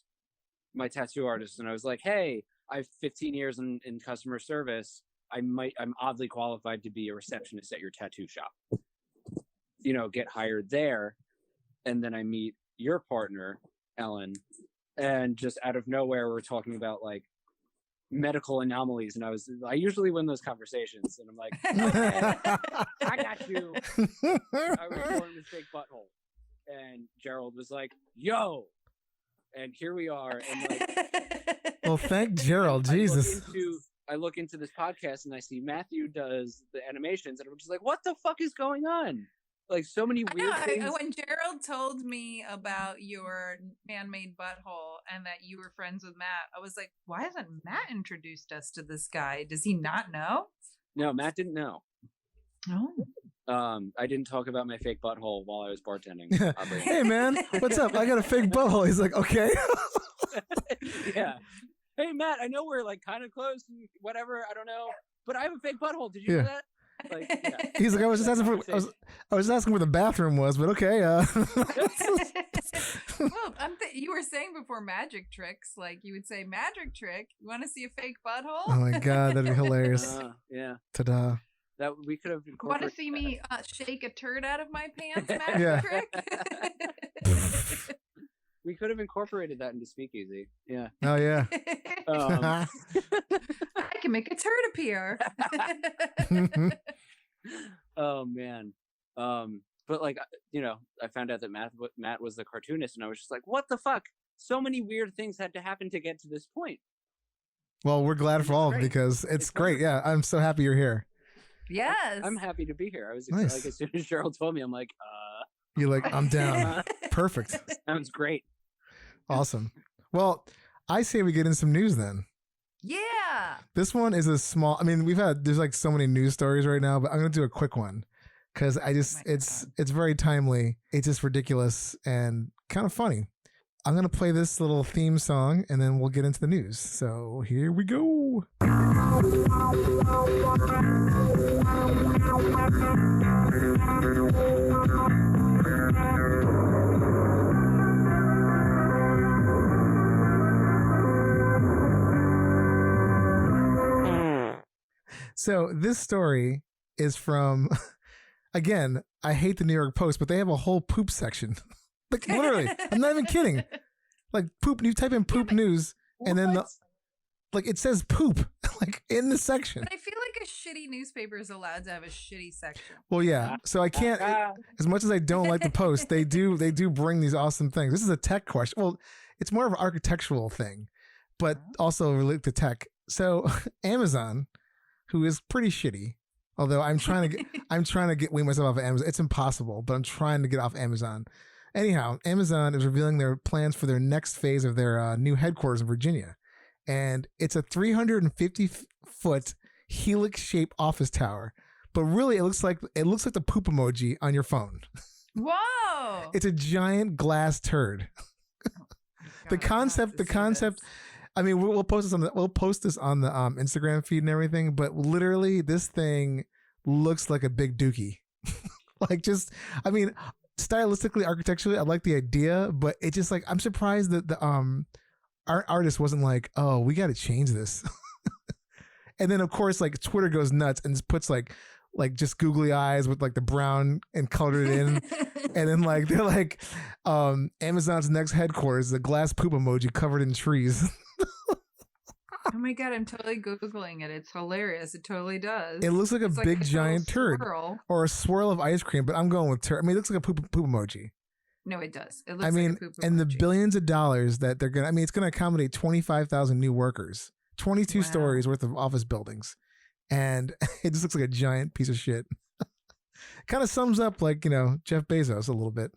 my tattoo artist and I was like, hey, I have 15 years in customer service. I'm oddly qualified to be a receptionist at your tattoo shop. You know, get hired there. And then I meet your partner, Ellen, and just out of nowhere, we're talking about like medical anomalies. And I usually win those conversations. And I'm like, okay, I got you. I was born with fake butthole. And Gerald was like, yo. And here we are. And like, well, thank Gerald. Jesus. I look into this podcast and I see Matthew does the animations. And I'm just like, what the fuck is going on? Like so many weird things. When Gerald told me about your man-made butthole and that you were friends with Matt, I was like, why hasn't Matt introduced us to this guy? Does he not know? No, Matt didn't know. Oh. I didn't talk about my fake butthole while I was bartending. Hey man, what's up? I got a fake butthole. He's like, okay. Yeah. Hey Matt, I know we're like kind of close and whatever, I don't know, but I have a fake butthole. Did you know that? Like, yeah. He's like, I was just asking where the bathroom was, but okay. Well, you were saying before magic tricks, like you would say, magic trick. You want to see a fake butthole? Oh my god, that'd be hilarious. Yeah. Ta-da. That we could have. Want to see me shake a turd out of my pants? Magic trick. We could have incorporated that into Speakeasy. Yeah. Oh yeah. I can make a turd appear. Oh man. But like, you know, I found out that Matt was the cartoonist, and I was just like, what the fuck? So many weird things had to happen to get to this point. Well, we're glad for all because it's great. Yeah, I'm so happy you're here. Yes. I'm happy to be here. I was nice. Like, as soon as Gerald told me, I'm like, You're like, I'm down. Perfect. Sounds great. Awesome. Well, I say we get in some news then. Yeah. This one is a small, I mean, there's like so many news stories right now, but I'm going to do a quick one because it's very timely. It's just ridiculous and kind of funny. I'm going to play this little theme song and then we'll get into the news. So here we go. So this story is from, again, I hate the New York Post, but they have a whole poop section. Like literally, I'm not even kidding. Like poop, you type in poop news and then like it says poop like in the section. But I feel like a shitty newspaper is allowed to have a shitty section. Well, yeah. So I can't, as much as I don't like the Post, they do bring these awesome things. This is a tech question. Well, it's more of an architectural thing, but also related to tech. So Amazon, who is pretty shitty, although I'm trying to get wean myself off of Amazon. It's impossible, but I'm trying to get off Amazon. Anyhow, Amazon is revealing their plans for their next phase of their new headquarters in Virginia. And it's a 350-foot helix-shaped office tower. But really, it looks like the poop emoji on your phone. Whoa! It's a giant glass turd. The concept. I mean, we'll post this on the Instagram feed and everything. But literally, this thing looks like a big dookie. Stylistically, architecturally, I like the idea, but it just like I'm surprised that the our artist wasn't like, oh, we got to change this. And then of course, like Twitter goes nuts and puts like like just googly eyes with like the brown and colored it in. And then like they're like Amazon's next headquarters, the glass poop emoji covered in trees. Oh my God, I'm totally Googling it. It's hilarious. It totally does. It looks like a big giant turd or a swirl of ice cream, but I'm going with turd. I mean, it looks like a poop emoji. No, it does. It looks like a poop emoji. And the billions of dollars that they're going to, I mean, it's going to accommodate 25,000 new workers, 22 stories worth of office buildings. And it just looks like a giant piece of shit. Kind of sums up like, you know, Jeff Bezos a little bit.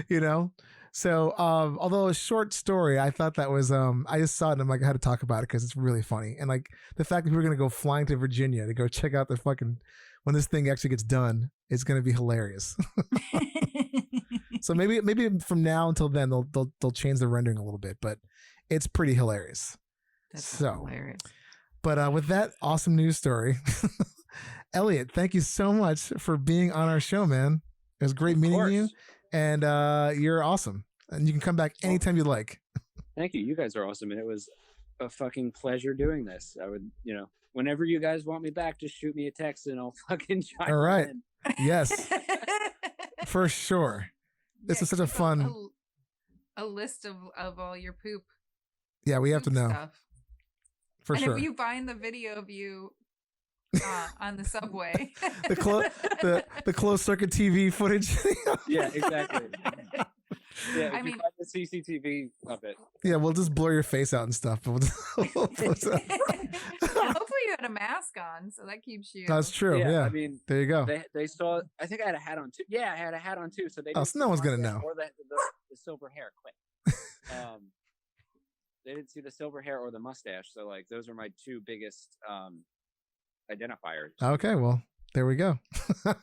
You know? So, although a short story, I thought that was, I just saw it and I'm like, I had to talk about it because it's really funny. And like the fact that we're going to go flying to Virginia to go check out the fucking, when this thing actually gets done, it's going to be hilarious. So maybe from now until then, they'll change the rendering a little bit, but it's pretty hilarious. That's hilarious. But with that awesome news story, Elliot, thank you so much for being on our show, man. It was great meeting you, and you're awesome. And you can come back anytime you'd like. Thank you. You guys are awesome, and it was a fucking pleasure doing this. I would, you know, whenever you guys want me back, just shoot me a text, and I'll fucking chime in. All right. Yes. For sure. This is such a fun. A list of all your poop. Yeah, we have to know. Stuff. For and sure. If you find the video of you on the subway, the closed circuit TV footage. Yeah, exactly. Yeah, if you find the CCTV of it. Yeah, we'll just blur your face out and stuff. But hopefully you had a mask on, so that keeps you. That's true. Yeah. I mean, there you go. They saw. I think I had a hat on too. Yeah, I had a hat on too. So they. So no one's gonna know. Or the silver hair. Quick. They didn't see the silver hair or the mustache. So like, those are my two biggest identifiers. Okay, well, there we go.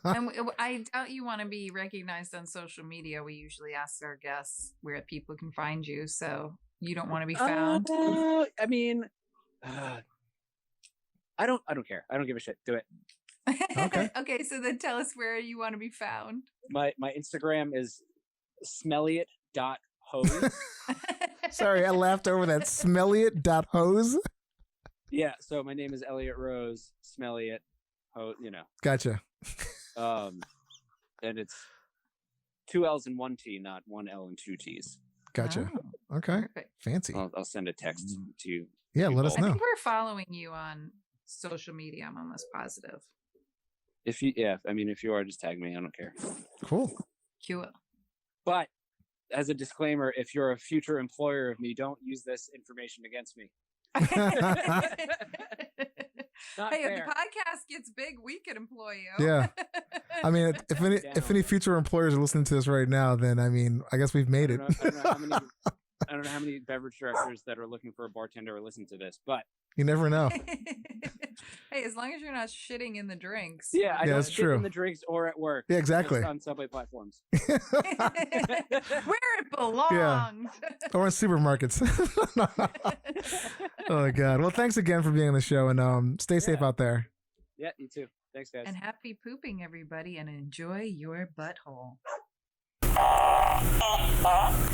And I doubt you want to be recognized on social media. We usually ask our guests where people can find you, so you don't want to be found. I mean, I don't care. I don't give a shit. Do it. Okay. Okay, so then tell us where you want to be found. My Instagram is smelliot.hose. Sorry, I laughed over that. Smelliot.hose. Yeah, so my name is Elliot Rose, Smelliot, you know. Gotcha. And it's 2 L's and 1 T, not 1 L and 2 T's. Gotcha. Okay. Perfect. Fancy. I'll send a text to you. Yeah, let us know. I think we're following you on social media. I'm almost positive. If you are, just tag me. I don't care. Cool. Cool. But as a disclaimer, if you're a future employer of me, don't use this information against me. Hey, fair. if the podcast gets big, we could employ you. Yeah. I mean, if any future employers are listening to this right now, then I mean, I guess we've made it. I don't know how many beverage directors that are looking for a bartender are listening to this, but you never know. Hey, as long as you're not shitting in the drinks. Yeah, I don't that's shit true. in the drinks or at work. Yeah, exactly. Just on subway platforms. Where it belongs. Yeah. Or in supermarkets. Oh my God. Well, thanks again for being on the show, and stay safe out there. Yeah, you too. Thanks, guys. And happy pooping, everybody, and enjoy your butthole.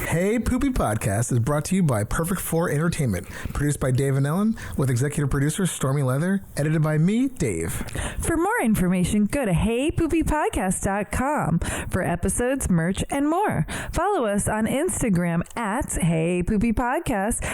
Hey Poopy Podcast is brought to you by Perfect 4 Entertainment, produced by Dave and Ellen, with executive producer Stormy Leather, edited by me, Dave. For more information, go to heypoopypodcast.com for episodes, merch, and more. Follow us on Instagram at Hey Poopy Podcast